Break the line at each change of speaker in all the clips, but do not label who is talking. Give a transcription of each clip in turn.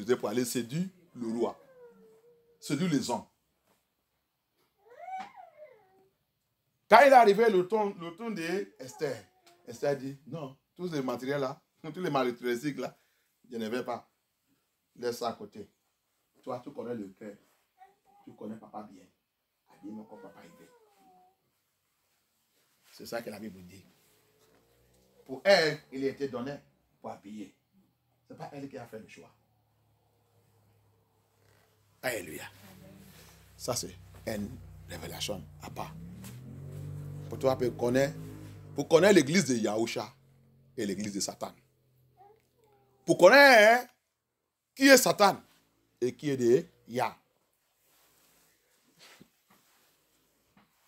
faisait pour aller séduire le roi, séduire les hommes. Quand il est arrivé le tour d'Esther, Esther dit, non, tous les matériels là, tous les matérialistiques là, je ne vais pas. Laisse ça à côté. Toi, tu connais le cœur. Tu connais papa bien. Habille-moi comme papa il veut. C'est ça que la Bible dit. Pour elle, il a été donné pour habiller. Ce n'est pas elle qui a fait le choix. Alléluia. Ça, c'est une révélation à part. Pour toi, pour connaître l'église de Yahusha et l'église de Satan. Pour connaître qui est Satan et qui est de Yah.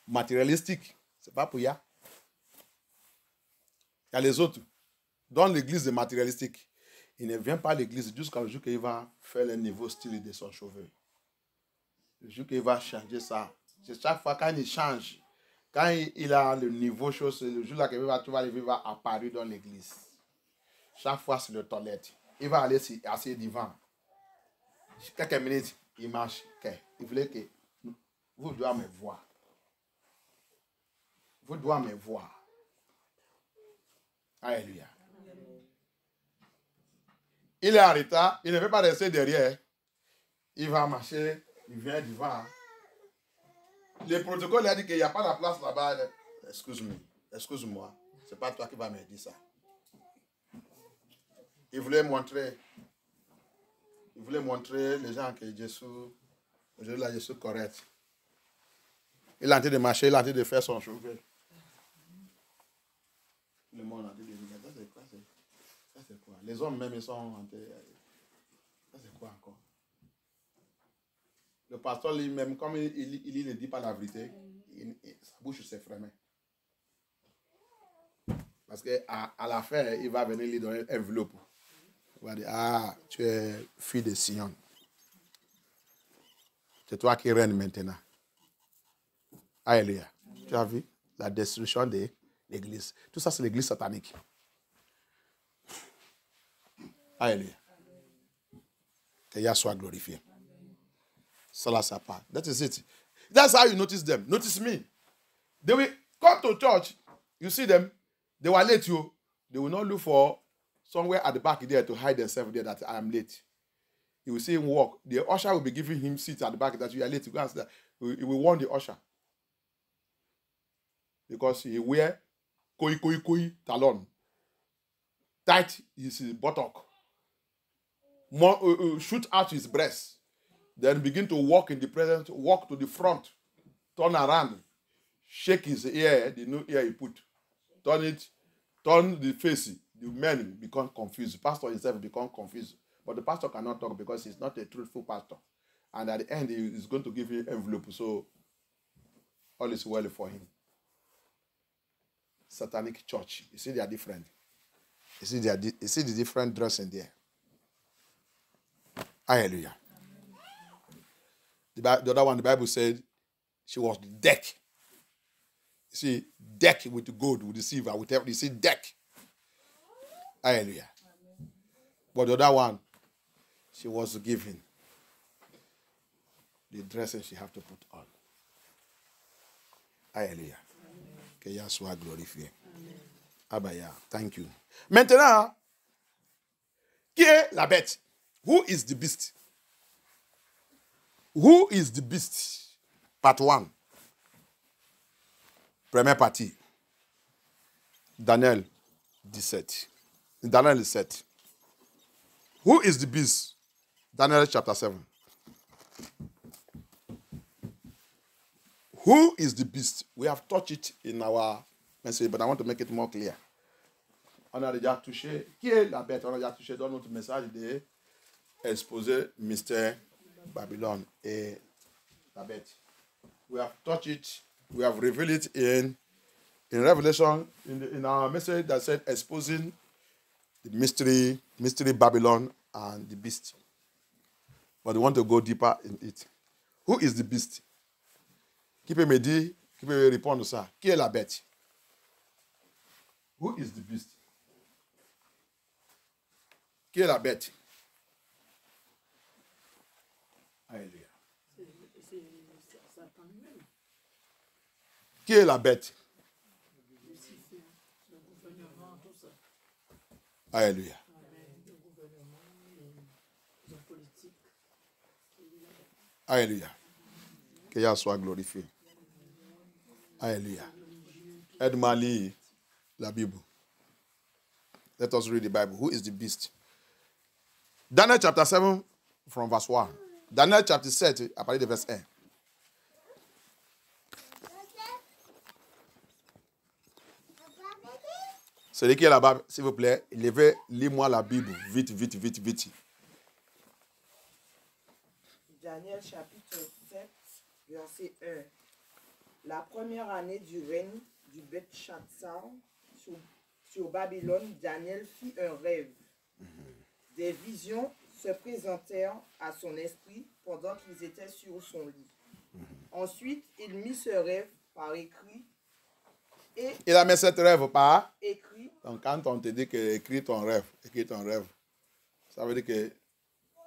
Matérialistique, ce n'est pas pour Yah. Il y a les autres. Dans l'église de matérialistique, il ne vient pas à l'église jusqu'à le jour qu'il va faire le nouveau style de son cheveu. Le jour qu'il va changer ça. C'est chaque fois quand il change, quand il a le niveau chose, le jour là qu'il va, tu vas il va apparaître dans l'église. Chaque fois sur le toilette. Il va aller assis devant. Quelques minutes, il marche. Il voulait que vous devez me voir. Vous devez me voir. Alléluia. Il est en retard, il ne veut pas rester derrière. Il va marcher, il vient devant. Le protocole a dit qu'il n'y a pas de place là-bas. Excuse-moi, c'est pas toi qui vas me dire ça. Il voulait montrer les gens que Jésus, aujourd'hui là, Jésus correct. Il est en train de marcher, il est en train de faire son cheveu. Le monde a dit, ça c'est quoi? Les hommes même, ils sont en train. Ça c'est quoi encore? Le pasteur lui-même, comme il ne dit pas la vérité, sa bouche s'est fermée. Parce qu'à la fin, il va venir lui donner une enveloppe. Il va dire, ah, tu es fille de Sion. C'est toi qui règnes maintenant. Alléluia. Tu as vu la destruction de l'église. Tout ça, c'est l'église satanique. Alléluia. Que Yah soit glorifié. Ça là, ça part. That is it. That's how you notice them. Notice me. They will come to church. You see them. They will late you. They will not look for somewhere at the back there to hide themselves there that I am late. You will see him walk. The usher will be giving him seats at the back that you are late to go and sit there. He will warn the usher. Because he wear koi talon. Tight his buttock. Shoot out his breast. Then begin to walk in the presence, walk to the front, turn around, shake his ear, the new ear he put, turn the face. The men become confused. The pastor himself become confused. But the pastor cannot talk because he's not a truthful pastor. And at the end, he is going to give you an envelope. So all is well for him. Satanic church. You see they are different. You see the different dress in there. Hallelujah. The other one, the Bible said, she was decked. You see, decked with gold, with the silver, with everything. You see, decked. Hallelujah. But the other one, she was given the dresses she have to put on. Hallelujah. Que Yah soit glorifié. Abaya, thank you. Maintenant, qui est la bête? Who is the beast? Who is the beast? Part 1. Première partie. Daniel 17. Daniel 7. Who is the beast? Daniel chapter 7. Who is the beast? We have touched it in our message, but I want to make it more clear. On a déjà touché. Qui est la bête? On a déjà touché dans notre message de exposer mystère Babylone et la bête. We have touched it. We have revealed it in Revelation, in our message that said exposing the mystery Babylon and the beast. But we want to go deeper in it. Who is the beast? Qui peut me dire, qui peut répondre à ça? Qui est la bête? Who is the beast? Qui est la bête? Alléluia. Qui est la bête? Alléluia. Alléluia. Que Yahweh soit glorifié. Alléluia. Aide-moi à lire la Bible. Let us read the Bible. Who is the beast? Daniel chapter 7 from verse 1. Daniel chapter 7 à partir de verset 1. Celui qui est là-bas, s'il vous plaît, levez, lis-moi la Bible. Vite, vite, vite, vite.
Daniel chapitre 7, verset 1. La première année du règne du Belshazzar sur Babylone, Daniel fit un rêve. Des visions se présentèrent à son esprit pendant qu'il était sur son lit. Ensuite, il mit ce rêve par écrit. Et
il a mis ce rêve par
écrit.
Donc quand on te dit que écris ton rêve, ça veut dire que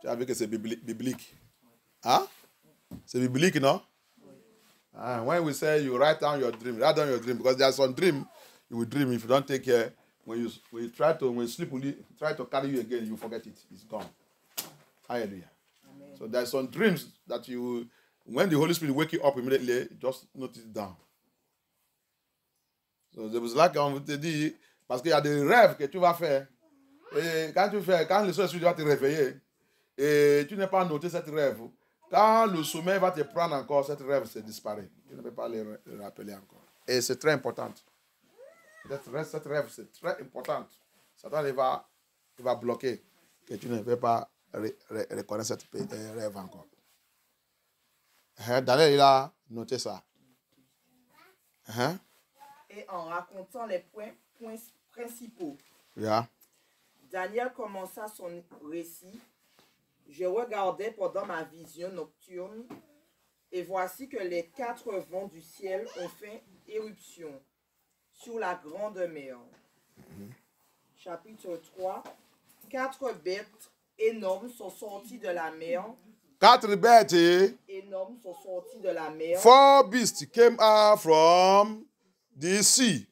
tu as vu que c'est biblique. Hein? C'est biblique, non? When we say you write down your dream because there are some dream you will dream if you don't take care. When you sleep, try to carry you again, you forget it. It's gone. Hallelujah. Amen. So there are some dreams that you, when the Holy Spirit wake you up immediately, just note it down. So c'est pour cela qu'on te dit, parce qu'il y a des rêves que tu vas faire. Et quand le Saint-Esprit va te réveiller, et tu n'as pas noté cette rêve, quand le sommeil va te prendre encore, cette rêve se disparaît. Tu ne peux pas le rappeler encore. Et c'est très important. Cette rêve, c'est très important. Satan, il va bloquer que tu ne peux pas reconnaître cette rêve encore. Daniel, il a noté ça.
Et en racontant les points principaux,
yeah.
Daniel commença son récit. Je regardais pendant ma vision nocturne, et voici que les 4 vents du ciel ont fait éruption sur la grande mer. Chapitre 3. 4 bêtes énormes sont sorties de la mer.
4 bêtes
énormes sont sorties de la mer.
4 beasts came out from the sea,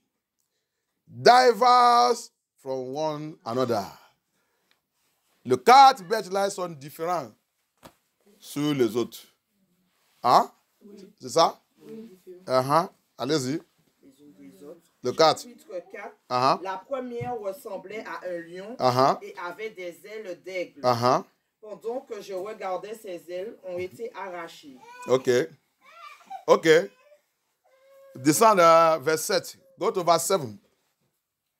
diverse from one another. Les 4 bêtes-là sont différents sur les autres. Hein? C'est ça?
Oui.
Allez-y. Le 4.
Chapitre 4. La première ressemblait à un lion et avait des ailes d'aigle. Pendant que je regardais, ses ailes ont été arrachées.
Ok. Descends à verset 7. Go to verse 7.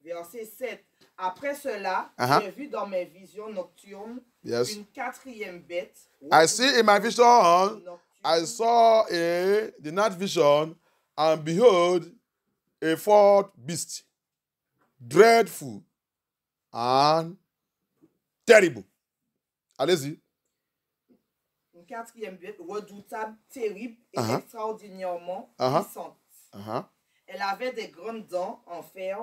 Verset 7. Après cela, j'ai vu dans mes visions nocturnes une 4e bête.
I see in my vision, I saw the night vision, and behold, a 4th beast, dreadful and terrible. Allez-y.
Une 4e bête redoutable, terrible et extraordinairement puissante. Elle avait des grandes dents en fer.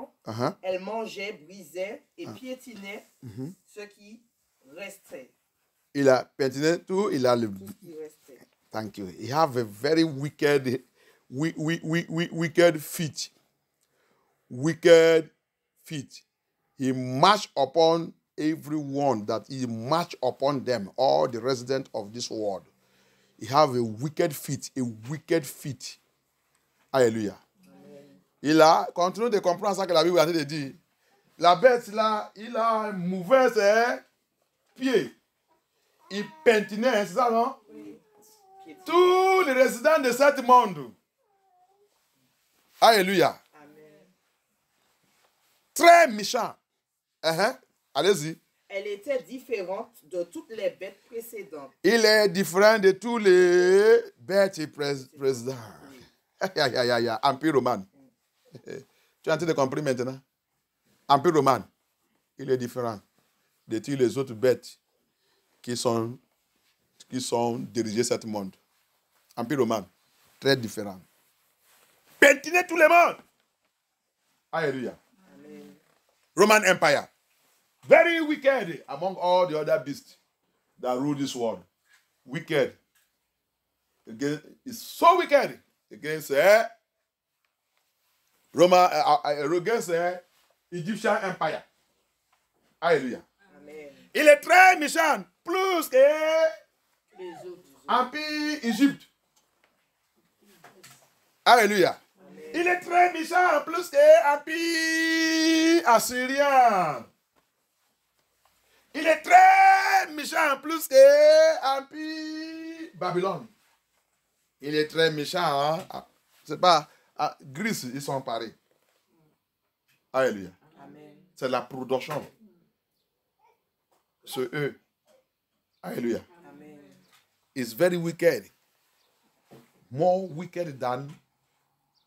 Elle mangeait, brisait et piétinait ce qui restait.
Il a piétiné tout, il a le...
Tout ce qui restait.
Thank you. He have a very wicked feet. Wicked feet. He marched upon everyone that he marched upon them, all the residents of this world. He have a wicked feet. Alléluia. Il a continué de comprendre ça que la Bible a dit. La bête là, il a mouvé ses pieds. Il pentinait, c'est ça, non?
Oui.
Tous les résidents de ce monde. Alléluia.
Amen.
Très méchant. Allez-y.
Elle était différente de toutes les bêtes précédentes.
Il est différent de tous les bêtes précédentes. Empire romain. Tu es en train de comprendre maintenant? Empire romain. Il est différent de tous les autres bêtes qui sont dirigées ce monde. Empire romain. Très différent. Pentiner tout le monde. Alléluia.
Amen.
Roman Empire. Very wicked among all the other beasts that rule this world. Wicked. is so wicked against against Egyptian Empire. Alléluia.
Amen.
Il est très méchant, plus que
Les autres.
Empire Égypte. Alléluia.
Amen.
Il est très méchant, plus que Empire Assyrien. Il est très méchant, plus que Empire Babylone. Il est très méchant. Hein? C'est pas Grèce, ils sont parés. Alléluia.
Amen.
C'est la production. C'est eux. Alléluia.
Amen.
It's very wicked. More wicked than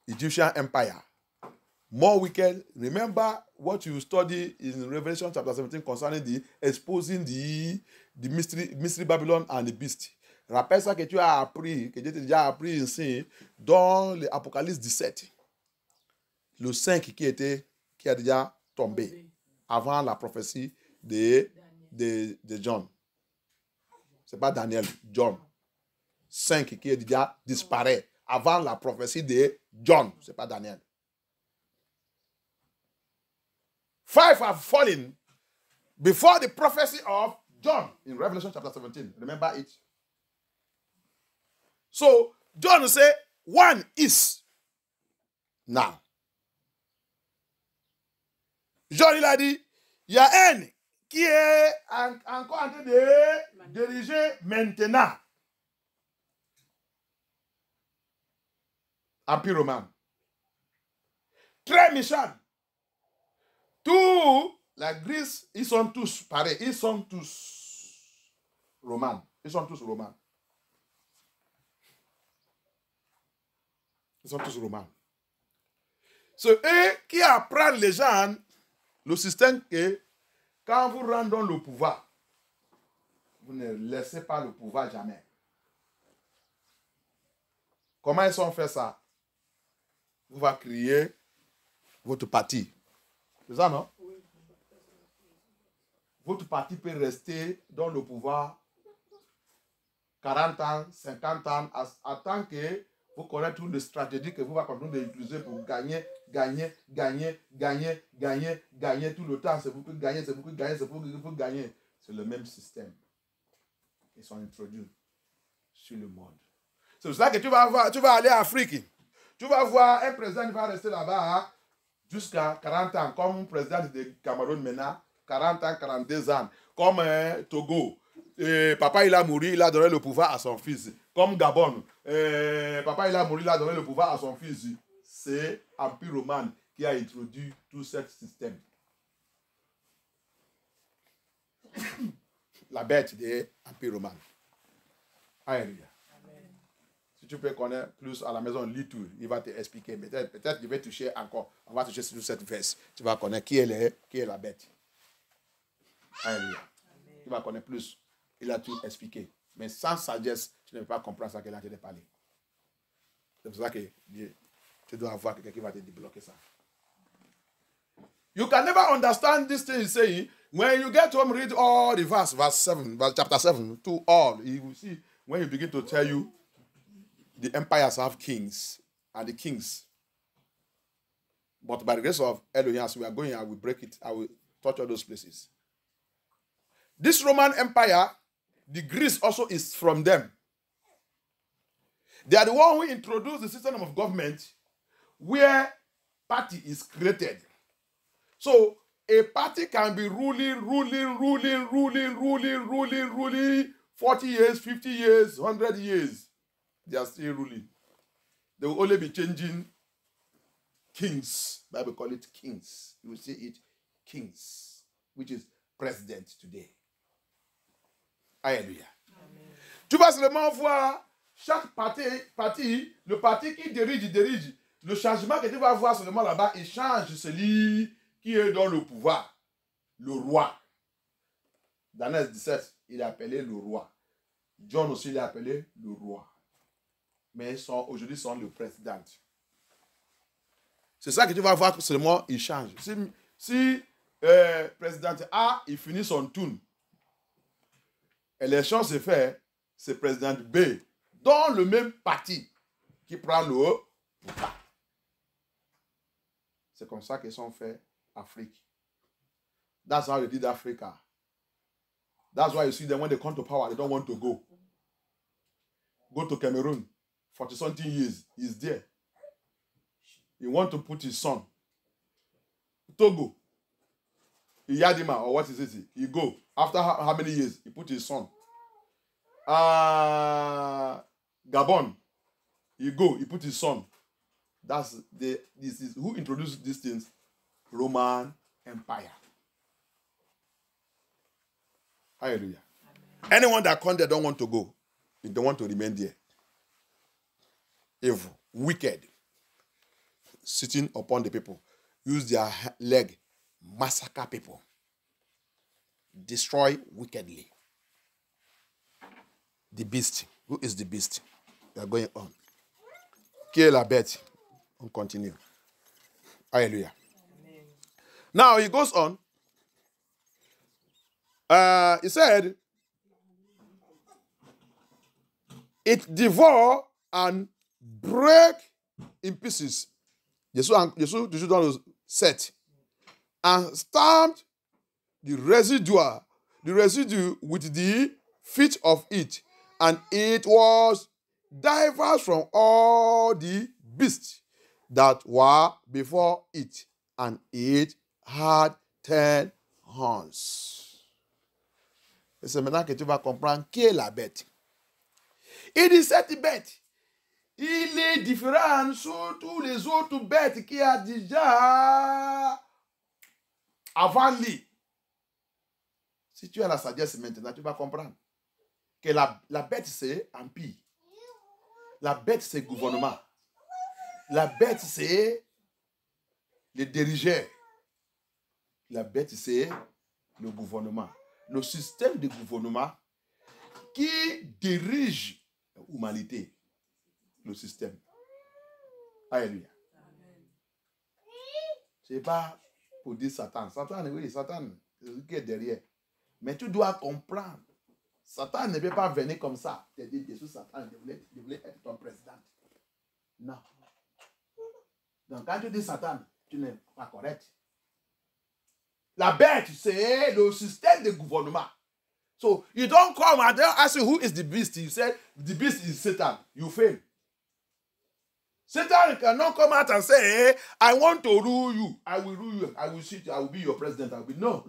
Egyptian Empire. More wicked. Remember what you study in Revelation chapter 17 concerning the exposing the mystery Babylon and the beast. Rappelle ça que tu as appris, que Dieu t'a déjà appris ici dans l'Apocalypse 17. Le 5 qui a déjà tombé avant la prophétie de John. Ce n'est pas Daniel, John. 5 qui a déjà disparu avant la prophétie de John. Ce n'est pas Daniel. 5 have fallen before the prophecy of John in Revelation chapter 17. Remember it? So, John said, one is now. John, il a dit, il y a un qui est encore en train de diriger maintenant. Empire romain. Très méchant. Tout la Grèce, ils sont tous pareils. Ils sont tous romains. Ils sont tous romains. Ils sont tous romains. C'est eux qui apprennent les gens le système que quand vous rendez le pouvoir, vous ne laissez pas le pouvoir jamais. Comment ils ont fait ça? Vous va créer votre parti. C'est ça, non? Votre parti peut rester dans le pouvoir 40 ans, 50 ans, à tant que vous connaissez toutes les stratégies que vous allez continuer d'utiliser pour gagner tout le temps. C'est vous qui gagnez, c'est vous qui gagnez, c'est vous qui gagnez. C'est le même système. Ils sont introduits sur le monde. C'est pour ça que tu vas aller en Afrique. Tu vas voir un président qui va rester là-bas hein, jusqu'à 40 ans, comme un président de Cameroun maintenant, 40 ans, 42 ans, comme Togo. Papa il a mouru, il a donné le pouvoir à son fils. Comme Gabon, papa il a mouru, il a donné le pouvoir à son fils. C'est Empire romain qui a introduit tout ce système. La bête de l'Empire romain. Alléluia. Si tu peux connaître plus à la maison, lis tout, il va te expliquer. Peut-être qu'il va toucher encore. On va toucher sur cette verse. Tu vas connaître qui est la bête. Alléluia. Tu vas connaître plus. Il a tout expliqué. Mais sans sagesse, tu ne peux pas comprendre ça qu'il a déjà parlé. C'est pour ça que tu dois avoir quelqu'un qui va te débloquer ça. You can never understand this thing he's saying. When you get home, read all the verse 7, chapter 7 to all. You will see when you begin to tell you the empires have kings and the kings. But by the grace of Elohim, as we are going, I will break it. I will touch all those places. This Roman Empire, the Greece also is from them. They are the one who introduced the system of government where party is created. So a party can be ruling 40 years, 50 years, 100 years. They are still ruling. They will only be changing kings. The Bible call it kings. You will see it kings, which is president today. Alléluia. Tu vas seulement voir chaque parti, le parti qui dirige. Le changement que tu vas voir seulement là-bas, il change celui qui est dans le pouvoir, le roi. Daniel 17, il est appelé le roi. John aussi, il est appelé le roi. Mais aujourd'hui, ils sont le président. C'est ça que tu vas voir que seulement il change. Si président A, il finit son tour, élection se fait, c'est président B dans le même parti qui prend le pouvoir. C'est comme ça qu'ils sont faits Afrique. That's how they did Africa. That's why you see them when they come to power, they don't want to go. Go to Cameroon, 40-something years, he's there. He want to put his son. Togo, Iyadima, or what is it? He go. After how many years? He put his son. Gabon, he go. He put his son. This is who introduced these things? Roman Empire. Hallelujah. Amen. Anyone that come there don't want to go. They don't want to remain there. Evil, wicked, sitting upon the people, use their leg, massacre people, destroy wickedly. The beast. Who is the beast? We are going on. Kill a bet. We'll continue. Hallelujah. Amen. Now he goes on. He said, it devour and break in pieces. Jesus don't set and stamped the residue with the feet of it, and it was diverse from all the beasts that were before it, and it had 10 horns. Et c'est maintenant que tu vas comprendre qui est la bête. Il dit cette bête, il est différent sur tous les autres bêtes qu'il y a déjà avant lui. Si tu as la sagesse maintenant, tu vas comprendre que la bête c'est empire. La bête c'est gouvernement. La bête c'est le dirigeant. La bête c'est le gouvernement. Le système de gouvernement qui dirige l'humanité. Le système. Alléluia. Ce n'est pas pour dire Satan. Satan, oui, Satan, c'est ce qui est derrière. Mais tu dois comprendre. Satan ne peut pas venir comme ça. Tu dis, Jésus, Satan, je voulais être ton président. Non. Donc, quand tu dis Satan, tu n'es pas correct. La bête, c'est le système de gouvernement. So, you don't come and ask you who is the beast. You said, the beast is Satan. You fail. Satan cannot come out and say, hey, I want to rule you. I will rule you. I will sit you. I will be your president. I will be. No.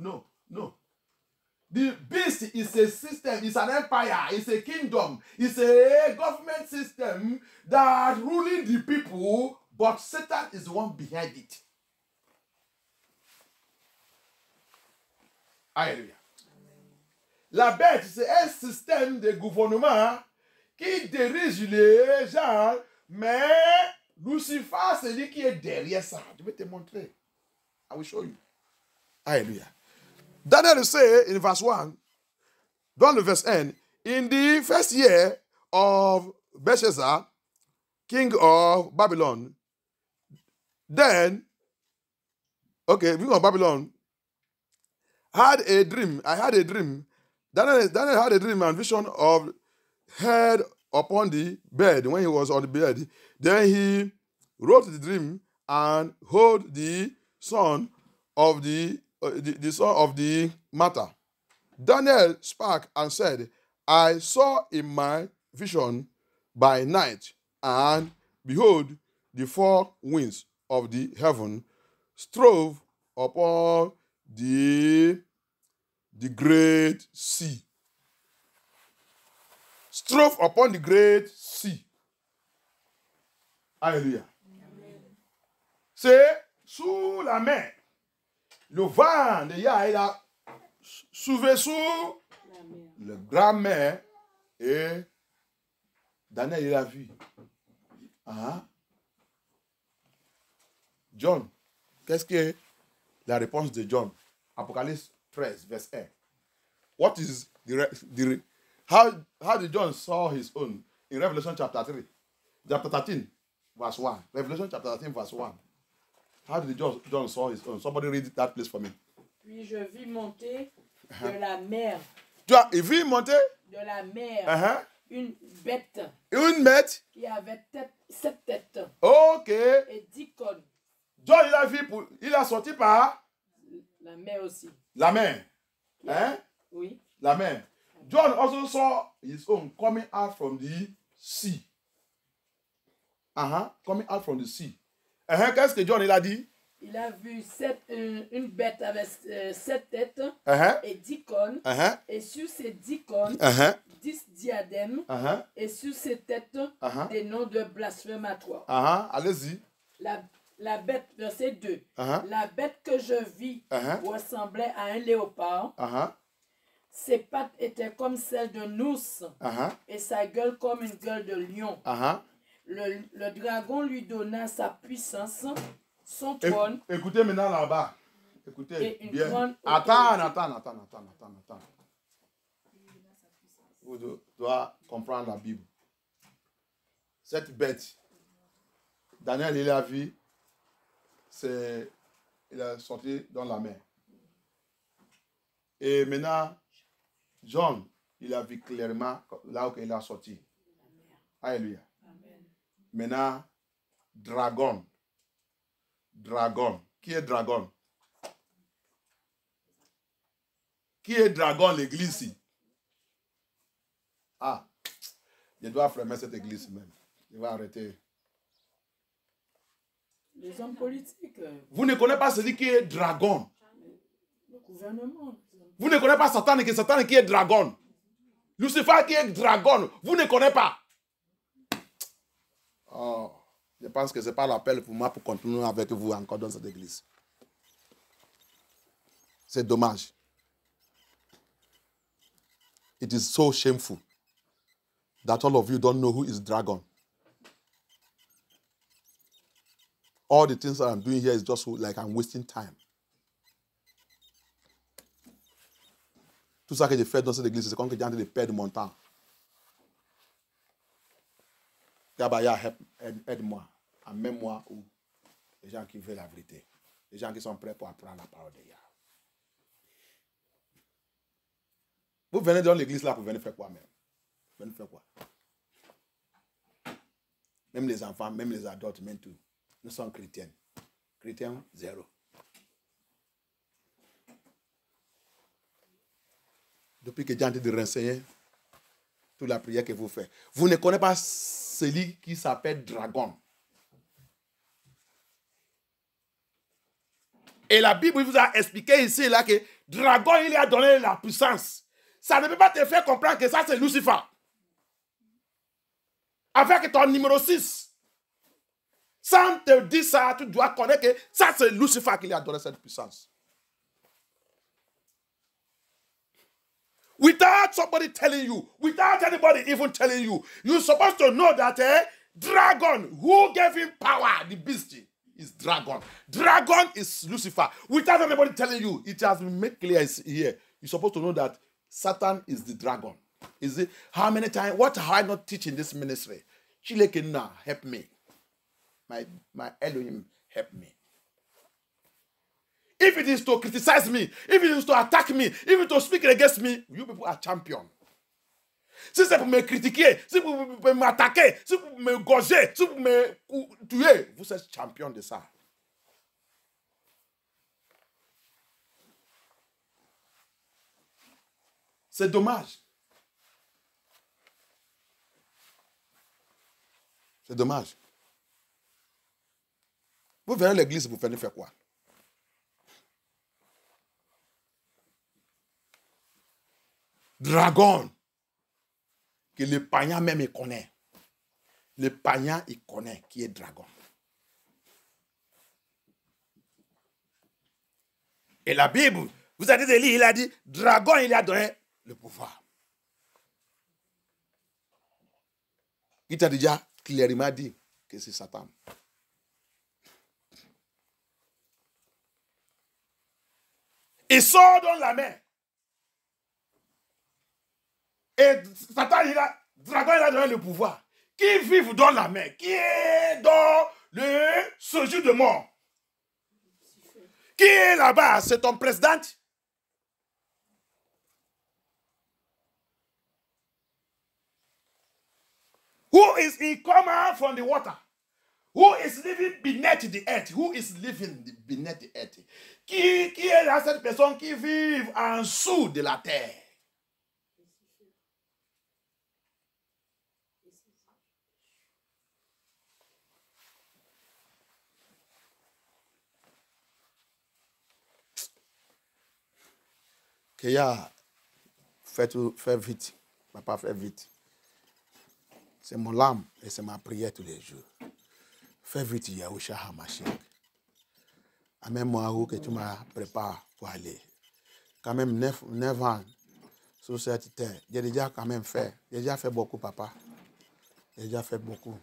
The beast is a system. It's an empire. It's a kingdom. It's a government system that ruling the people, but Satan is the one behind it. Alléluia. La bête, c'est un système de gouvernement qui dirige les gens, mais Lucifer, c'est lui qui est derrière ça. Je vais te montrer. I will show you. Alléluia. Daniel say in verse 1, dans le verse 1, in the first year of Belshazzar, king of Babylon, then, king of Babylon, had a dream. I had a dream. Daniel had a dream and vision of head upon the bed when he was on the bed. Then he wrote the dream and hold the son of the son of the matter. Daniel spake and said, I saw in my vision by night, and behold, the four winds of the heaven strove upon the great sea. Strove upon the great sea. Alléluia. C'est sous la mer. Le vent de Yah, il a soulevé sous le grand mer et Daniel, il a vu. John, qu'est-ce que est la réponse de John? Apocalypse 13, verse 1. What is how did John saw his own in Revelation chapter 3? Chapter 13, verse 1. Revelation chapter 13, verse 1. How did John saw his own? Somebody read that place for me.
Puis je vis monter de la mer.
Tu as vu monter?
De la mer une bête
Une bête.
qui avait 7 têtes
Ok.
et 10 cornes.
John, il a sorti par
La main aussi.
la main. Hein?
Oui.
La main. John also saw his own coming out from the sea. Coming out from the sea. Qu'est-ce que John il a dit?
Il a vu une bête avec 7 têtes et 10 cornes. Et sur ces 10 cornes, 10 diadèmes. Et sur ces têtes, des noms de blasphématoires.
Allez-y.
La bête, verset 2. La bête que je vis ressemblait à un léopard. Ses pattes étaient comme celles d'un ours. Et sa gueule comme une gueule de lion. Le dragon lui donna sa puissance, son trône.
Écoutez maintenant là-bas. Écoutez bien. Attends. Vous devez comprendre la Bible. Cette bête, Daniel, il a vu, il est sorti dans la mer. Et maintenant, John, il a vu clairement là où il a sorti. Alléluia. Maintenant, dragon. Qui est dragon? Qui est dragon, l'église ici? Je dois fermer cette église même. Je vais arrêter.
Les hommes politiques.
Vous ne connaissez pas celui qui est dragon.
Le gouvernement.
Vous ne connaissez pas Satan qui est dragon. Lucifer qui est dragon. Vous ne connaissez pas. Je pense que ce n'est pas l'appel pour moi pour continuer avec vous encore dans cette église. C'est dommage. It is so shameful that all of you don't know who is dragon. All the things that I'm doing here is just like I'm wasting time. Tout ça que je fais dans cette église, c'est comme que j'ai en train de perdre mon temps. Yabaya, aide-moi. Amène-moi où les gens qui veulent la vérité. Les gens qui sont prêts pour apprendre la parole de Yah. Vous venez dans l'église là pour venir faire quoi même? Vous venez faire quoi? Même les enfants, même les adultes, même tout. Nous sommes chrétiens. Chrétiens, zéro. Depuis que j'ai en train de renseigner toute la prière que vous faites. Vous ne connaissez pas celui qui s'appelle dragon. Et la Bible vous a expliqué ici là que dragon, il a donné la puissance. Ça ne peut pas te faire comprendre que ça c'est Lucifer. Avec ton numéro 6. Sans te dire ça, tu dois connaître que ça c'est Lucifer qui lui a donné cette puissance. Without somebody telling you, without anybody even telling you, you're supposed to know that dragon, who gave him power, the beast, is dragon. Dragon is Lucifer. Without anybody telling you, it has been made clear here. You're supposed to know that Satan is the dragon. Is it? How many times? What have I not teach in this ministry? Chilekina, help me. My Elohim, help me. If it is to criticize me, if it is to attack me, if it is to speak against me, you people are champions. Si c'est pour me critiquer, si pour m'attaquer, si pour me gorger, si pour me tuer, vous êtes champion de ça. C'est dommage. C'est dommage. Vous verrez l'église, vous venez faire quoi? Dragon. Que le païen même il connaît. Le païen il connaît qui est dragon. Et la Bible, vous avez dit, il a dit, dragon il a donné le pouvoir. Il t'a déjà clairement dit que c'est Satan. Il sort dans la main. Et Satan, dragon, il a donné le pouvoir. Qui vit dans la mer, qui est dans le séjour de mort. Qui est là-bas? C'est ton président. is he come out from the water? Who is living beneath the earth? Who is living beneath the earth? Qui est cette personne qui vit en dessous de la terre? Kéa, fais vite. Papa, fais vite. C'est mon âme et c'est ma prière tous les jours. Fais vite, Yahushua HaMashiach. Amène-moi où que tu m'as préparé pour aller. Quand même 9 ans sur cette terre. J'ai déjà quand même fait. J'ai déjà fait beaucoup, papa. J'ai déjà fait beaucoup.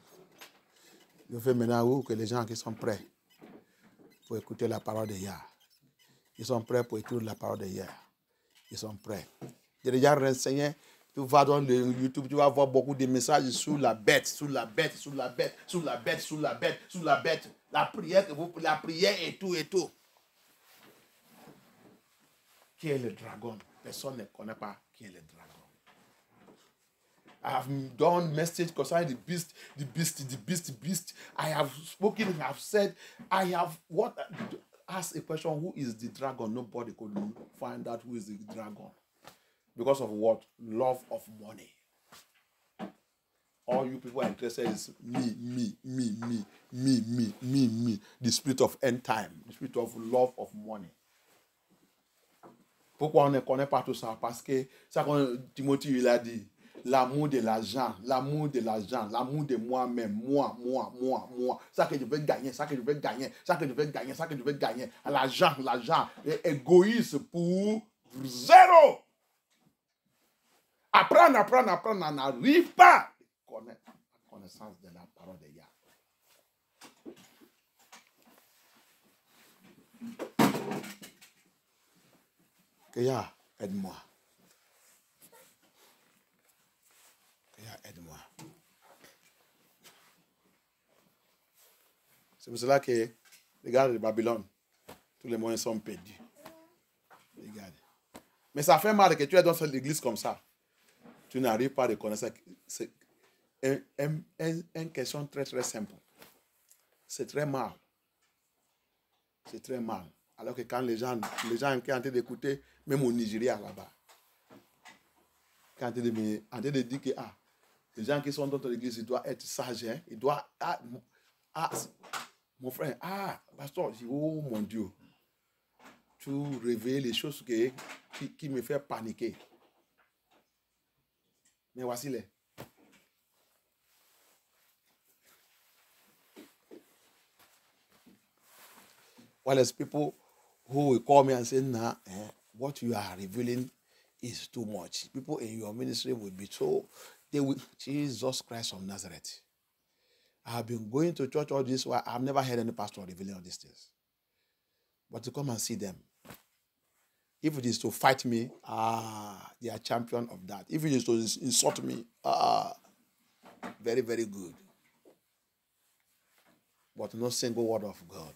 Je fais maintenant où que les gens qui sont prêts pour écouter la parole de Yah. Ils sont prêts pour écouter la parole de Yah. Ils sont prêts. J'ai déjà renseigné. Tu vas dans le YouTube, tu vas voir beaucoup de messages sur la bête, sur la bête, sur la bête, sur la bête, sur la bête, sur la bête. La prière et tout et tout. Qui est le dragon? Personne ne connaît pas qui est le dragon. I have done message concerning the beast, the beast, the beast, the beast. I have spoken, I have said, I have what? Ask a question, who is the dragon? Nobody could find out who is the dragon. Because of what? Love of money. All you people are interested is me. The spirit of end time. The spirit of love of money. Pourquoi on ne connaît pas tout ça? Parce que ça comme Timothée il a dit, l'amour de l'argent, l'amour de l'argent, l'amour de moi-même, moi. Ça que je veux gagner, ça que je veux gagner, ça que je veux gagner, ça que je veux gagner. L'argent, égoïste pour zéro. Apprendre, on n'arrive pas à connaître la connaissance de la parole de Yah. Que Yah, aide-moi. Que Yah, aide-moi. C'est pour cela que, regarde Babylone, tous les moyens sont perdus. Regarde. Mais ça fait mal que tu es dans cette église comme ça. Tu n'arrives pas à reconnaître ça. C'est une question très très simple. C'est très mal. C'est très mal. Alors que quand les gens qui sont en train d'écouter, même au Nigeria là-bas, quand ils sont en train de dire que les gens qui sont dans l'église, ils doivent être sages. Hein? Ils doivent. Mon frère, pasteur, je dis, oh mon Dieu, tu réveilles les choses qui me font paniquer. Mais voici les. Well, there's people who will call me and say, nah, what you are revealing is too much. People in your ministry will be told, Jesus Christ of Nazareth. I have been going to church all this while. I've never heard any pastor revealing all these things. But to come and see them. If it is to fight me, they are champion of that. If it is to insult me, very, very good. But no single word of God.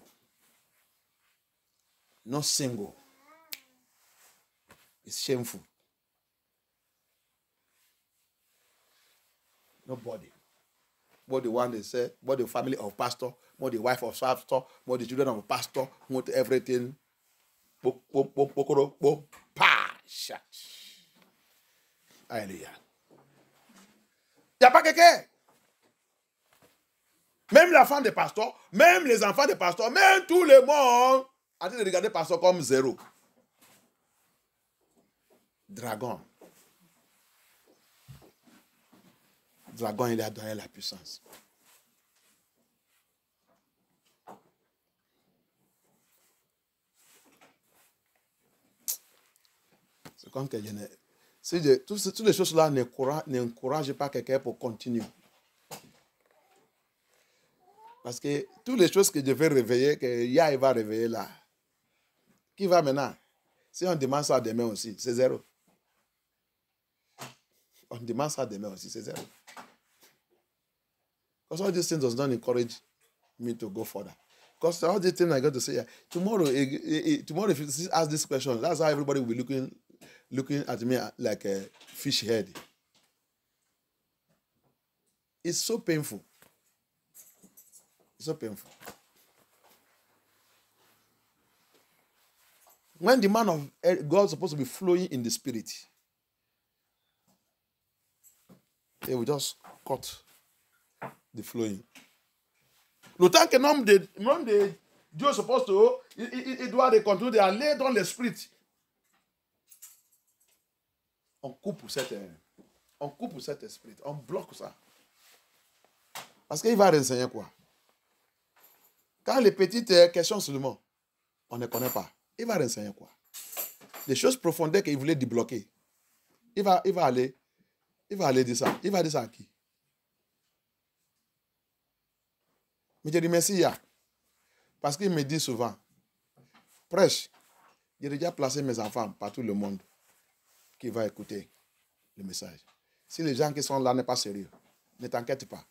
No single. It's shameful. Nobody. But the one they say, but the family of pastor, but the wife of pastor, but the children of pastor, but everything. Alléluia. Il n'y a pas quelqu'un. Même la femme des pasteurs, même les enfants des pasteurs, même tout le monde en train de regarder le pasteur comme zéro. Dragon. Dragon, il a donné la puissance. C'est comme que toutes les choses-là n'encouragent pas quelqu'un pour continuer. Parce que toutes les choses que je vais réveiller, que Yah va réveiller là, qui va maintenant? Si on demande ça demain aussi, c'est zéro. On demande ça demain aussi, c'est zéro. Because all these things does not encourage me to go further. Because all these things I got to say, tomorrow if you ask this question, that's how everybody will be looking at me like a fish head. It's so painful. It's so painful. When the man of God is supposed to be flowing in the spirit, they will just cut the flowing. Le temps que même de Dieu est supposed to, il doit reconduire et aller dans l'esprit. On coupe cet esprit, on bloque ça. Parce qu'il va renseigner quoi? Quand les petites questions seulement, on ne connaît pas. Il va renseigner quoi? Les choses profondes qu'il voulait débloquer. Il va aller dire ça. Il va dire ça à qui? Mais je dis merci, parce qu'il me dit souvent, prêche, j'ai déjà placé mes enfants par tout le monde qui va écouter le message. Si les gens qui sont là n'est pas sérieux, ne t'inquiète pas.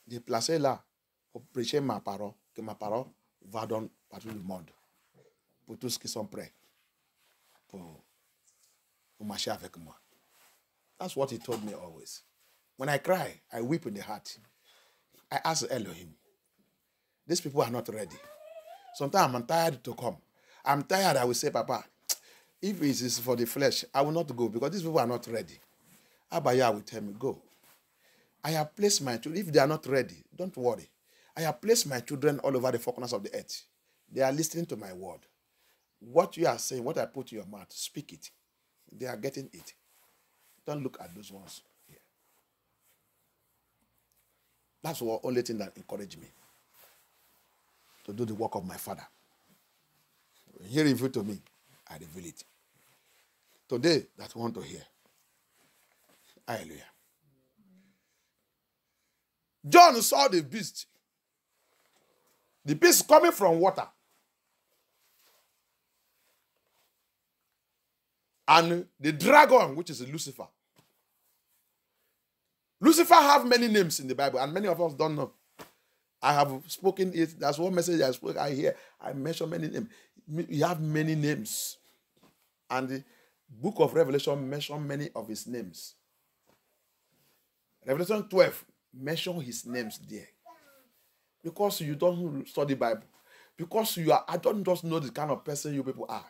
J'ai placé là pour prêcher ma parole, que ma parole va dans par tout le monde. Pour tous qui sont prêts pour marcher avec moi. That's what he told me always. When I cry, I weep in the heart. I ask Elohim, these people are not ready. Sometimes I'm tired to come. I'm tired, I will say, Papa, if it is for the flesh, I will not go because these people are not ready. Abaya will tell me, go. I have placed my children. If they are not ready, don't worry. I have placed my children all over the four corners of the earth. They are listening to my word. What you are saying, what I put in your mouth, speak it. They are getting it. Don't look at those ones here. That's the only thing that encouraged me to do the work of my Father. When he revealed to me, I reveal it. Today, that want to hear. Hallelujah. John saw the beast. The beast coming from water. And the dragon, which is Lucifer. Lucifer have many names in the Bible, and many of us don't know. I have spoken it. That's one message I spoke. I hear. I mention many names. You have many names. And the book of Revelation mentions many of his names. Revelation 12 mentions his names there. Because you don't study Bible. Because I don't just know the kind of person you people are.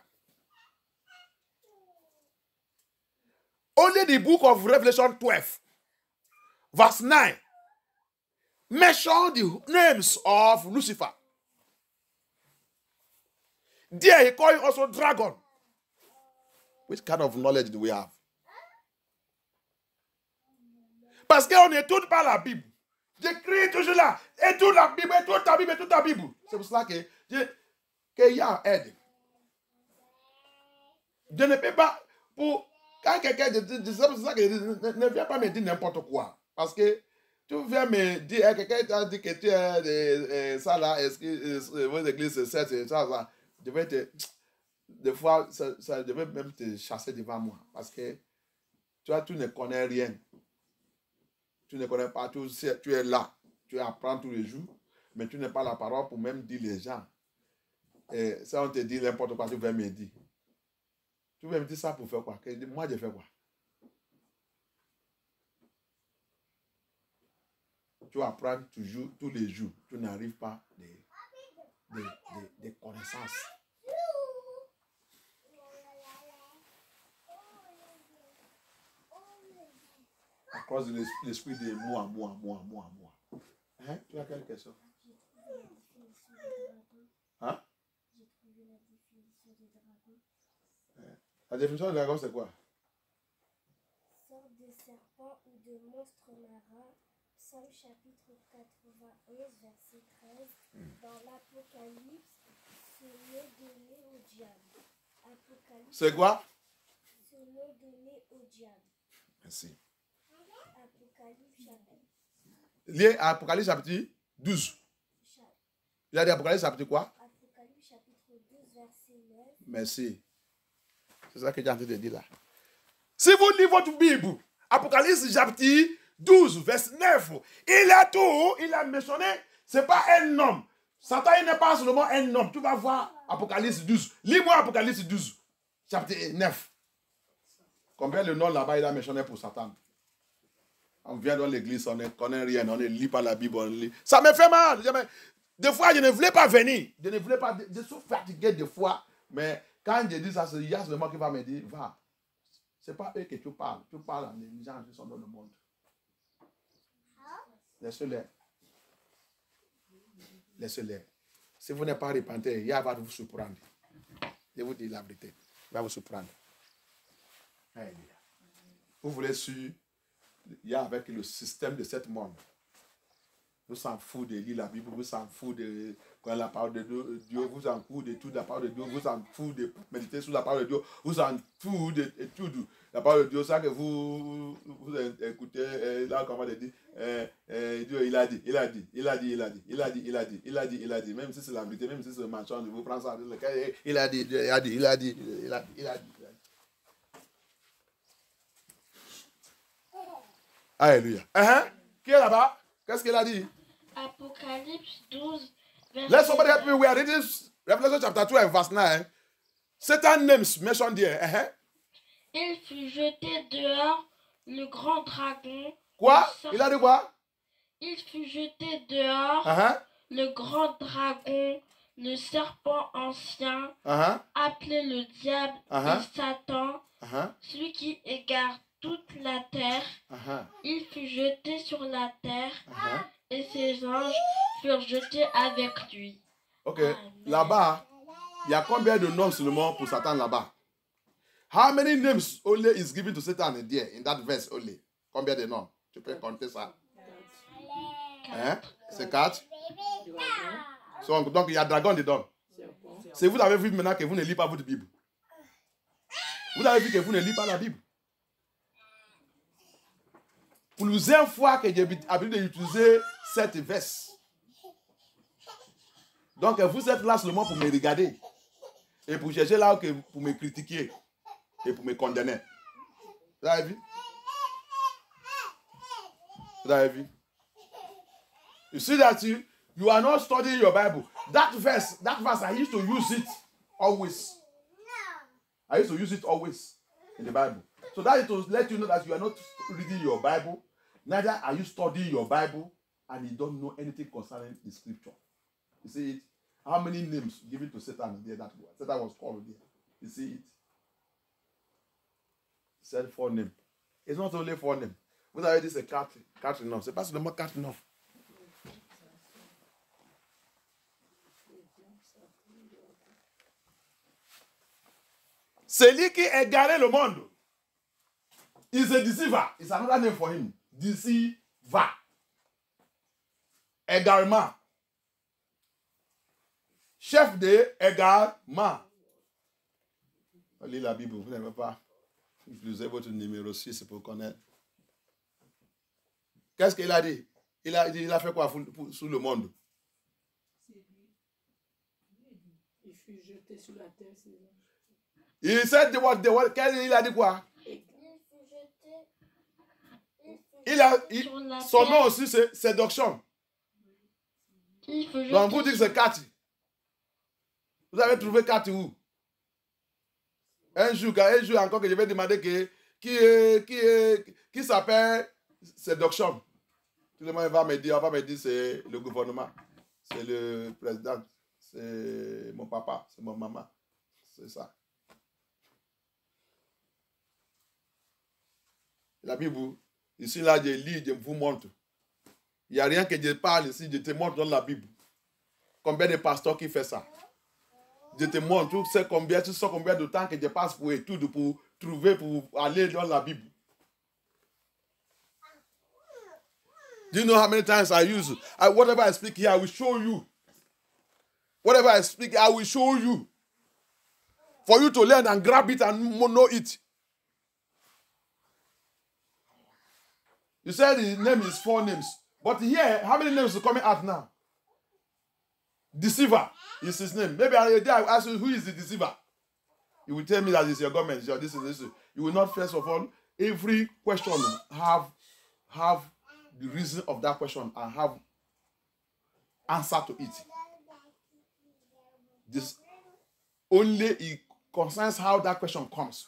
Only the book of Revelation 12, verse 9, mentions the names of Lucifer. There he called him also dragon. Which kind of knowledge do we have? Parce qu'on n'étudie pas la Bible. J'écris toujours là. Étude la Bible, étude ta Bible, étude ta Bible. C'est pour cela qu'il y a aide. Je ne peux pas, quand quelqu'un dit, c'est pour ça que ne viens pas me dire n'importe quoi. Parce que tu viens me dire, quelqu'un t'a dit que tu es ça là, vos églises, c'est ça. Je vais te. Des fois, ça devait même te chasser devant moi. Parce que toi, tu ne connais rien. Tu ne connais pas, tu es là. Tu apprends tous les jours. Mais tu n'as pas la parole pour même dire les gens. Et ça, on te dit n'importe quoi, tu viens me dire. Tu viens me dire ça pour faire quoi? Moi, je fais quoi? Tu apprends toujours, tous les jours. Tu n'arrives pas des connaissances. À cause de l'esprit de moi. Hein? Tu as quelle question? Hein? La définition de dragon, c'est quoi?
Sorte de serpent ou de monstre marin. Psaume chapitre 91, verset 13. Dans l'Apocalypse, ce nom donné au diable.
C'est quoi?
Ce nom donné au diable.
Merci.
Apocalypse chapitre.
Lié à Apocalypse chapitre 12. Il a dit Apocalypse chapitre quoi?
Apocalypse chapitre 12, verset 9.
Merci. C'est ça que j'ai en train de dire là. Si vous lisez votre Bible, Apocalypse chapitre 12, verset 9, il a tout, il a mentionné, c'est pas un homme. Satan, il n'est pas seulement un homme. Tu vas voir Apocalypse 12. Lis-moi Apocalypse 12, chapitre 9. Combien le nom là-bas il a mentionné pour Satan? On vient dans l'église, on ne connaît rien, on ne lit pas la Bible, on lit. Ça me fait mal. Des fois, je ne voulais pas venir. Je ne voulais pas. Je suis fatigué des fois. Mais quand je dis ça, il y a seulement qui va me dire, va. Ce n'est pas eux que tu parles. Tu parles à les gens qui sont dans le monde. Laissez-les. Laissez-les. Si vous n'êtes pas repenti, il va vous surprendre. Je vous dis la vérité. Il va vous surprendre. Vous voulez suivre, il y a avec le système de ce monde. Vous s'en foutez de lire la Bible, vous s'en foutez de connaître la parole de Dieu, vous s'en foutez de toute la parole de Dieu, vous s'en foutez de méditer sur la parole de Dieu, vous s'en foutez de tout la parole de Dieu. Ça que vous écoutez, là, comment on dit, Dieu, il a dit, il a dit, il a dit, il a dit, il a dit, il a dit, il a dit, il a dit, même si c'est la vérité, même si c'est le mensonge, vous prenez ça, il a dit, il a dit, il a dit, il a dit, il a dit. Alléluia. Qui est là-bas? Qu'est-ce qu'il a dit?
Apocalypse 12, verset...
Let somebody help me. We are reading Revelation chapter 12, verse 9. Satan names mentioned there.
Il fut jeté dehors, le grand dragon.
Quoi? Il a dit quoi?
Il fut jeté dehors, le grand dragon, le serpent ancien, appelé le diable et Satan, celui qui égare toute la terre. Il fut jeté sur la terre et ses anges furent jetés avec lui.
Ok, là-bas, il y a combien de noms seulement pour Satan là-bas? How many names only is given to Satan in there, in that verse only? Combien de noms? Tu peux compter ça? C'est 4. Donc il y a dragon dedans. C'est vous avez vu maintenant que vous ne lisez pas votre Bible. Vous avez vu que vous ne lisez pas la Bible. Plusieurs fois que j'ai l'habitude d'utiliser cette verse. Donc vous êtes là seulement pour me regarder. Et pour chercher là pour me critiquer. Et pour me condamner. Vous avez vu? Vous avez vu? You see that you are not studying your Bible. That verse, I used to use it always. I used to use it always in the Bible. So that is to let you know that you are not reading your Bible. Neither are you studying your Bible and you don't know anything concerning the scripture. You see it? How many names given to Satan there that Satan was called there? You see it? He said 4 names. It's not only 4 names. Vous avez dit c'est 4 noms. C'est pas seulement 4 noms. Celui qui égarait le monde. Is a deceiver. It's another name for him. Deceiver. Égarement. Chef de égarement. Lisez la Bible, vous n'avez pas utilisé votre numéro 6 pour connaître. Qu'est-ce qu'il a dit? Il a fait quoi sur le monde?
Il fut jeté sur la terre.
Il said il a dit quoi? Son nom aussi c'est séduction. Donc vous dites que c'est 4. Vous avez trouvé 4 où? Un jour encore que je vais demander qui s'appelle séduction. Tout le monde va me dire c'est le gouvernement, c'est le président, c'est mon papa, c'est mon maman. C'est ça. La Bible, ici là, je lis, je vous montre. Il n'y a rien que je parle ici, je te montre dans la Bible. Combien de pasteurs qui font ça? Je te montre, tu sais combien de temps que je passe pour étudier, pour trouver, pour aller dans la Bible. Do you know how many times I use it? Whatever I speak here, I will show you. Whatever I speak, I will show you. For you to learn and grab it and know it. You said his name is 4 names. But here, how many names are coming out now? Deceiver is his name. Maybe I ask you, who is the deceiver? You will tell me that it's your government. This is. You will not, first of all, every question have the reason of that question and have answer to it. This only it concerns how that question comes.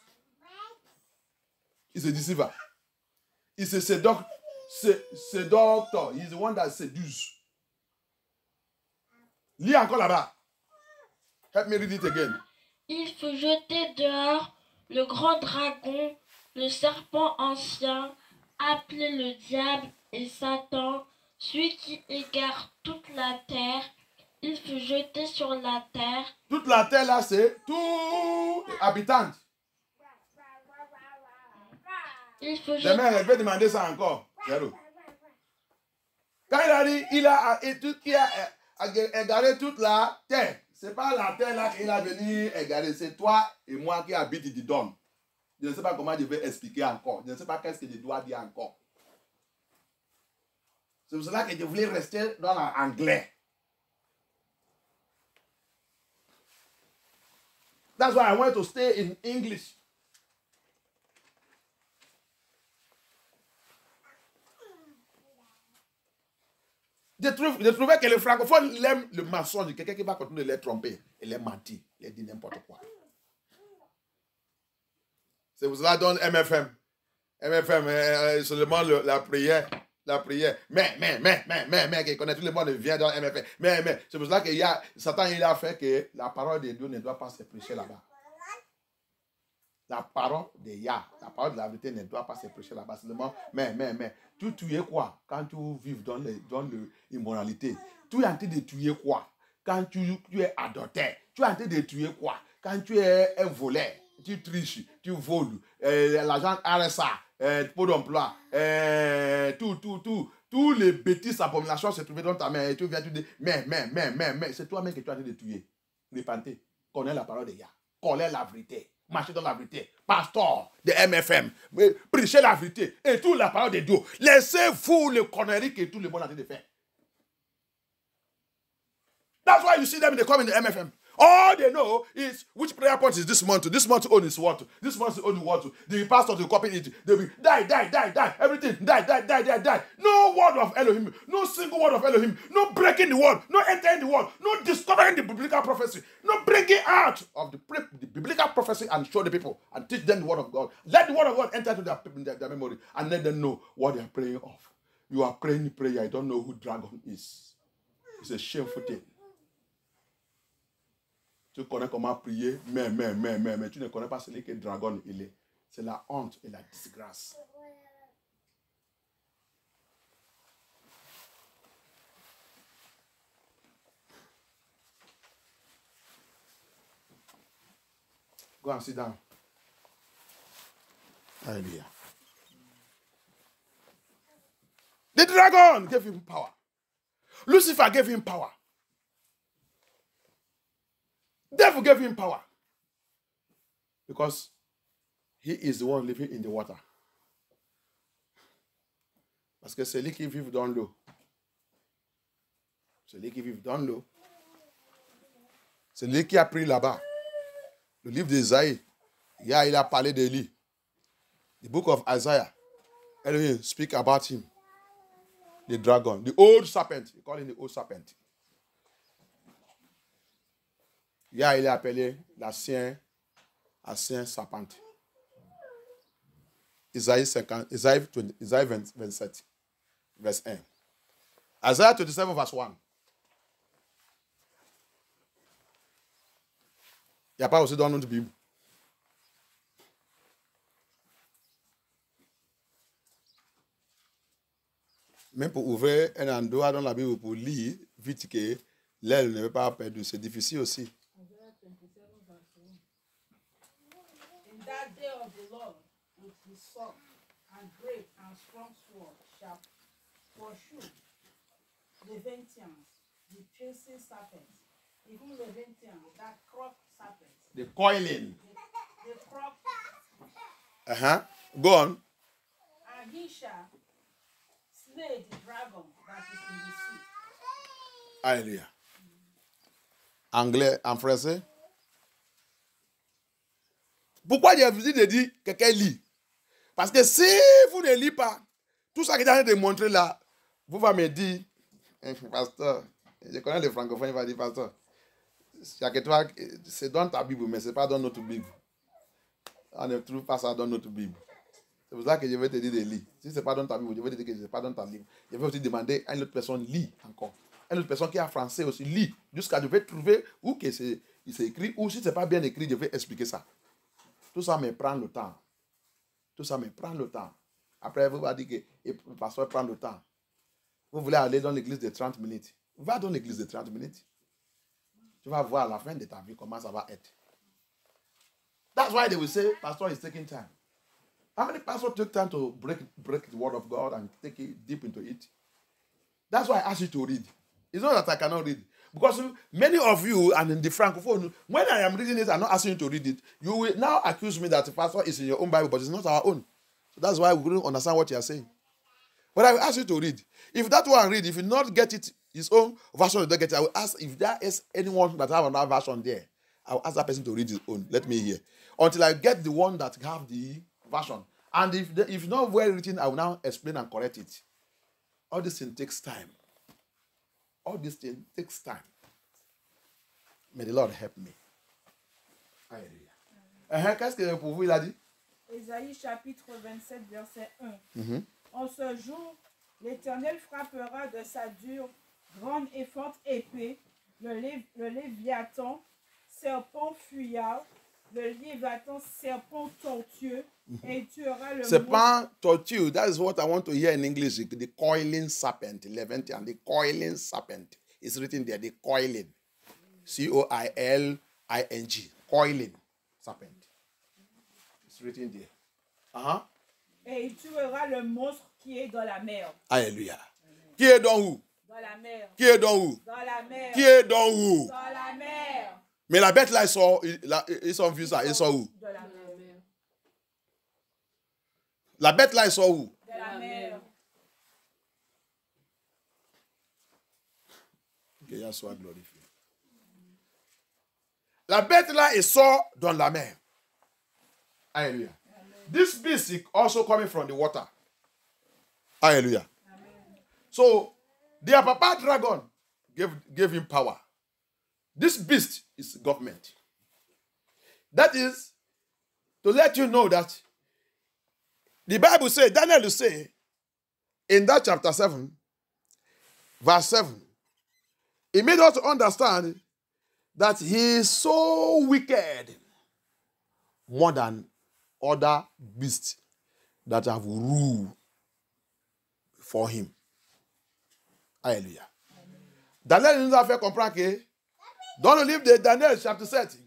It's a deceiver. It's a Seductor. He's the one that seduces. Lis encore là-bas. Help me read it again.
Il faut jeter dehors le grand dragon, le serpent ancien, appelé le diable et Satan, celui qui égare toute la terre. Il faut jeter sur la terre.
Toute la terre là, c'est tout habitant.
Il faut jeter...
Demain, je vais demander ça encore. Zéro. Quand il a dit, il a égaré toute la terre. Ce n'est pas la terre là qu'il a venu égarer. C'est toi et moi qui habitent dedans. Je ne sais pas comment je vais expliquer encore. Je ne sais pas qu'est-ce que je dois dire encore. C'est pour cela que je voulais rester dans l'anglais. That's why I want to stay in English. Je trouvais que les francophones aiment le mensonge, quelqu'un qui va continuer de les tromper et les mentir, les dire n'importe quoi. C'est pour cela qu'on donne MFM. MFM, seulement la prière. La prière. Mais, qui connaît tout le monde vient dans MFM. Mais, c'est pour cela que Satan, il a fait que la parole de Dieu ne doit pas se prêcher là-bas. La parole de Yah, la parole de la vérité ne doit pas se prêcher là-bas. Seulement, mais. Tu es quoi quand tu vis dans l'immoralité? Tu es en train de tuer quoi quand tu es adultère? Tu es en train de tuer quoi quand tu es un voleur? Tu triches, tu voles, l'agent RSA, pot d'emploi, tous les bêtises, abominations se trouvent dans ta main et tu viens, tu dis, mais, c'est toi-même que tu es en train de tuer. Repentez, connais la parole de Yah, connais la vérité. Marchez dans la vérité. Pasteur de MFM. Prêchez la vérité. Et toute la parole de Dieu. Laissez-vous le conneries que tout le monde est en train de faire. That's why you see them, they come in the MFM. All they know is which prayer point is this month. This month own is what? This month own is what? The pastor will copy it. They will die. Everything die. No word of Elohim. No single word of Elohim. No breaking the word. No entering the word. No discovering the biblical prophecy. No bringing out of the biblical prophecy and show the people and teach them the word of God. Let the word of God enter to their memory and let them know what they are praying of. You are praying prayer. I don't know who dragon is. It's a shameful thing. Tu connais comment prier, mais tu ne connais pas celui que dragon il est. C'est la honte et la disgrâce. Go and sit down. Hallelujah. The dragon gave him power. Lucifer gave him power. Devil gave him power. Because he is the one living in the water. Parce que celui qui vit dans l'eau. Celui qui vit dans l'eau. Celui qui a pris là-bas. Le livre d'Isaïe. Il a parlé d'Élie. The book of Isaiah. Elohim speak about him. The dragon. The old serpent. He call him the old serpent. Il est appelé l'ancien serpent. Isaïe 27, verse 1. Isaiah 27, verse 1. Il n'y a pas aussi dans notre Bible. Même pour ouvrir un endroit dans la Bible pour lire, vite que l'aile ne veut pas perdre, c'est difficile aussi.
That day of the Lord, with his sword and great and strong sword, shall pursue Levantines, the piercing serpents, even Levantines, that croc serpents.
The coiling.
The croc.
Go on.
And he shall slay the dragon that is in the sea.
Alléluia. Anglais en français. Pourquoi j'ai envie de dire que quelqu'un lit? Parce que si vous ne lisez pas, tout ça que j'ai envie de montrer là, vous va me dire, pasteur, je connais les francophones, il va dire, pasteur, c'est dans ta Bible, mais ce n'est pas dans notre Bible. On ne trouve pas ça dans notre Bible. C'est pour ça que je vais te dire de lire. Si ce n'est pas dans ta Bible, je vais te dire que ce n'est pas dans ta Bible. Je vais aussi demander à une autre personne, lis encore. Une autre personne qui est en français aussi, lis. Jusqu'à je vais trouver où que c'est écrit, ou si ce n'est pas bien écrit, je vais expliquer ça. Tout ça me prend le temps. Tout ça me prend le temps. Après, vous allez dire que le pasteur prend le temps. Vous voulez aller dans l'église de 30 minutes. Va dans l'église de 30 minutes. Tu vas voir à la fin de ta vie comment ça va être. That's why they will say, pastor is taking time. How many pastors take time to break the word of God and take it deep into it? That's why I ask you to read. It's not that I cannot read. Because many of you, and in the Francophone, when I am reading it, I'm not asking you to read it. You will now accuse me that the pastor is in your own Bible, but it's not our own. So that's why we don't understand what you are saying. But I will ask you to read. If that one read, if you not get it, his own version, you don't get it, I will ask if there is anyone that have another version there. I will ask that person to read his own. Let me hear. Until I get the one that have the version. And if not well written, I will now explain and correct it. All this thing takes time. All this thing takes time. May the Lord help me. Alléluia. Qu'est-ce que pour vous il a dit?
Ésaïe chapitre 27, verset 1. En ce jour, l'Éternel frappera de sa dure, grande et forte épée, le Léviathan, serpent fuyard, le Léviathan, serpent tortueux, et il tuera le
serpent tortueux, that is what I want to hear in English. The coiling serpent, Leviathan, the coiling serpent. It's written there, the coiling. Coiling. Coiling serpent. It's written there.
Et il tuera le monstre qui est dans la mer.
Alléluia. Qui est dans où?
Dans la mer.
Qui est dans où?
Dans la mer.
Qui est dans où?
Dans la mer.
Mais la bête là, ils sont vus ça, ils sont où?
Dans la mer.
La bête là, ils sont où?
Dans la mer.
Que Yahweh soit glorifié. La bête là, il sort dans la mer. Alléluia. This beast is also coming from the water. Hallelujah. Amen. So, their papa dragon gave him power. This beast is government. That is to let you know that the Bible says, Daniel will say, in that chapter 7, verse 7, he made us understand that he is so wicked more than other beasts that have ruled for him. Alléluia. Daniel nous a fait comprendre que dans le livre de Daniel, chapitre 7,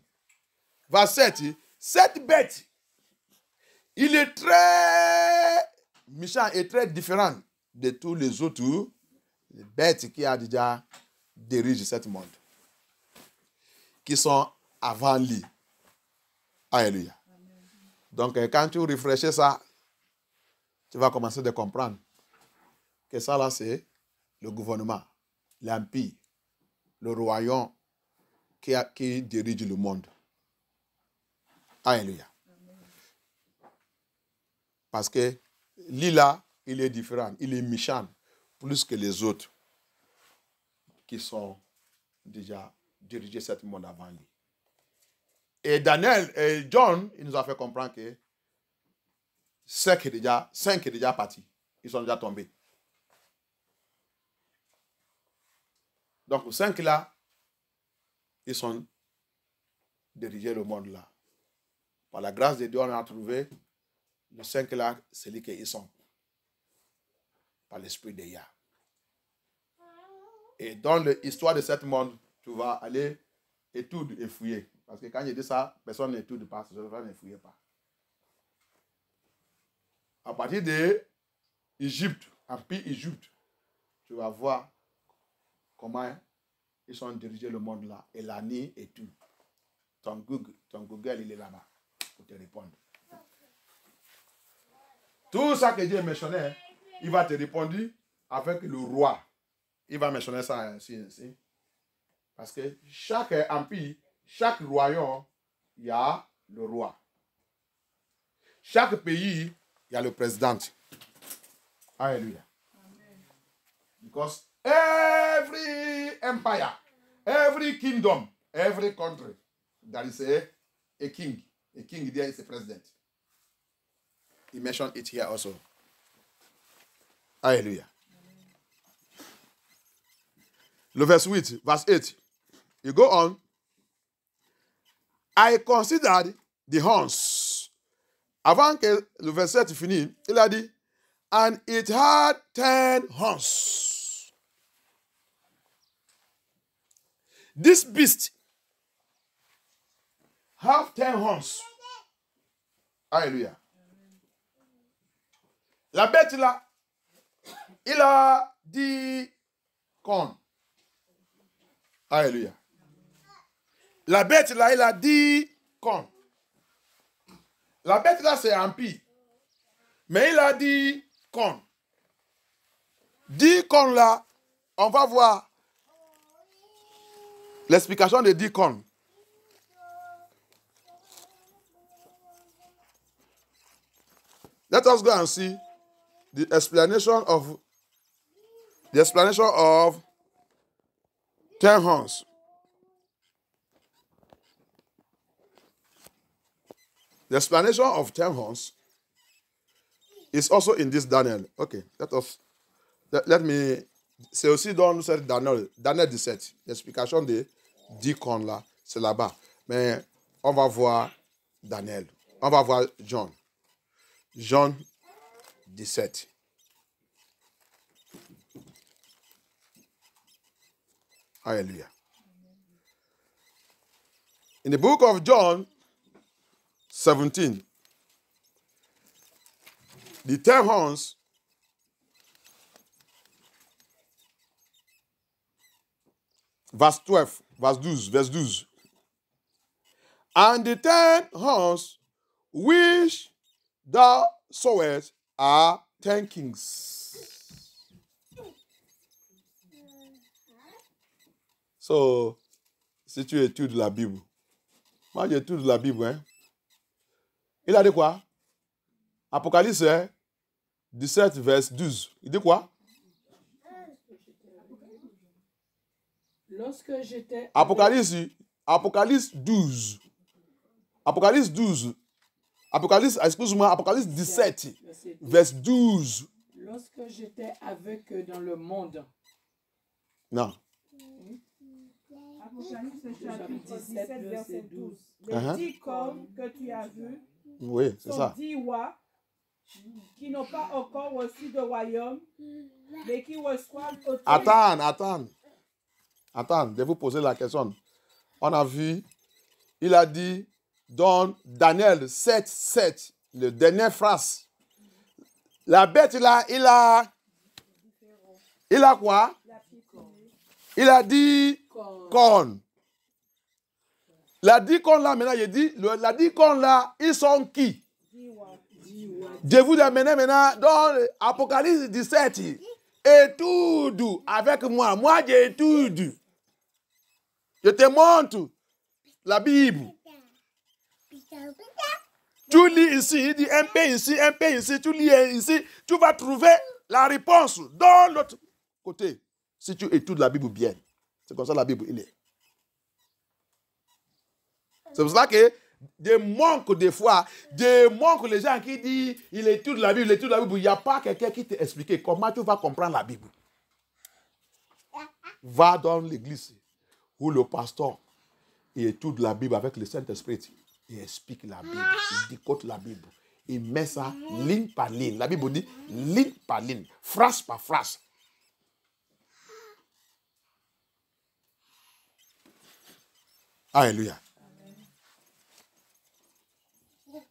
verset 7, cette bête, il est très méchant et très différent de tous les autres bêtes qui a déjà dirigé ce monde, qui sont avant lui. Alléluia. Donc, quand tu réfléchis ça, tu vas commencer à comprendre que ça, là, c'est le gouvernement, l'empire, le royaume qui dirige le monde. Alléluia. Parce que lui, là, il est différent, il est méchant, plus que les autres qui sont déjà dirigés ce monde avant lui. Et Daniel et John, il nous a fait comprendre que 5 est déjà partis. Ils sont déjà tombés. Donc, 5 là, ils sont dirigés le monde là. Par la grâce de Dieu, on a trouvé les 5 là, c'est lui qu'ils sont. Par l'esprit de Yah. Et dans l'histoire de ce monde, tu vas aller étudier et fouiller. Parce que quand je dis ça, personne n'étudie pas, personne ne fouille pas. À partir de l'Égypte, empire Égypte, tu vas voir comment ils ont dirigé le monde là, et l'année et tout. Ton Google, il est là-bas pour te répondre. Tout ça que Dieu mentionnait, il va te répondre avec le roi. Il va mentionner ça ainsi. Parce que chaque empire, chaque royaume, il y a le roi. Chaque pays, il y a le président. Alléluia. Because every empire, every kingdom, every country, there is a king. A king there is a president. he mentioned it here also. Hallelujah. Le verse 8, verse 8. You go on. I considered the horns. Avant que le verset finisse, il a dit, and it had 10 horns. This beast have 10 horns. Alléluia. La bête là, il a 10 cornes. Alléluia. La bête là, il a 10 cornes. La bête là, c'est impie. Mais il a 10 cornes. 10 cornes là, on va voir l'explication des 10 cornes. Let us go and see the explanation of 10 horns. The explanation of 10 horns is also in this Daniel. Okay, let me. C'est aussi dans Daniel 17. L'explication de 10 cornes là, c'est là-bas. Mais on va voir Daniel. On va voir John. John 17. Hallelujah. In the book of John 17, the 10 horns verse 12, verse 12. And the 10 horns which thou sawest are 10 kings. So, si tu études la Bible, moi j'étudie la Bible, hein. Il a dit quoi? Apocalypse 17, verse 12. Il dit quoi?
Lorsque j'étais...
Apocalypse 12. Apocalypse 12. Apocalypse 17, verse 12.
Lorsque j'étais avec eux dans le monde.
Non.
Apocalypse chapitre 17, verset 12. Les 10 cornes que tu as vues,
oui, c'est ça.
10 rois qui n'ont pas encore reçu de royaume, mais qui reçoivent au
Attends, je vais vous poser la question. On a vu, il a dit dans Daniel 7, 7, le dernier phrase. La bête là, il a quoi? Il a dit cornes. La 10 cornes là, maintenant, il dit, la 10 cornes là, ils sont qui? Je vous amène maintenant dans Apocalypse 17. Étude avec moi. Moi, j'étudie. Je te montre la Bible. Tu lis ici, il dit un peu ici, tu lis ici, tu vas trouver la réponse dans l'autre côté. Si tu études la Bible bien. C'est comme ça la Bible, il est. C'est pour ça que des manques des fois, les gens qui disent il étudie la Bible, il n'y a pas quelqu'un qui t'explique comment tu vas comprendre la Bible. Va dans l'église où le pasteur il étudie la Bible avec le Saint-Esprit. Il explique la Bible, il décote la Bible. Il met ça ligne par ligne. La Bible dit ligne par ligne, phrase par phrase. Alléluia.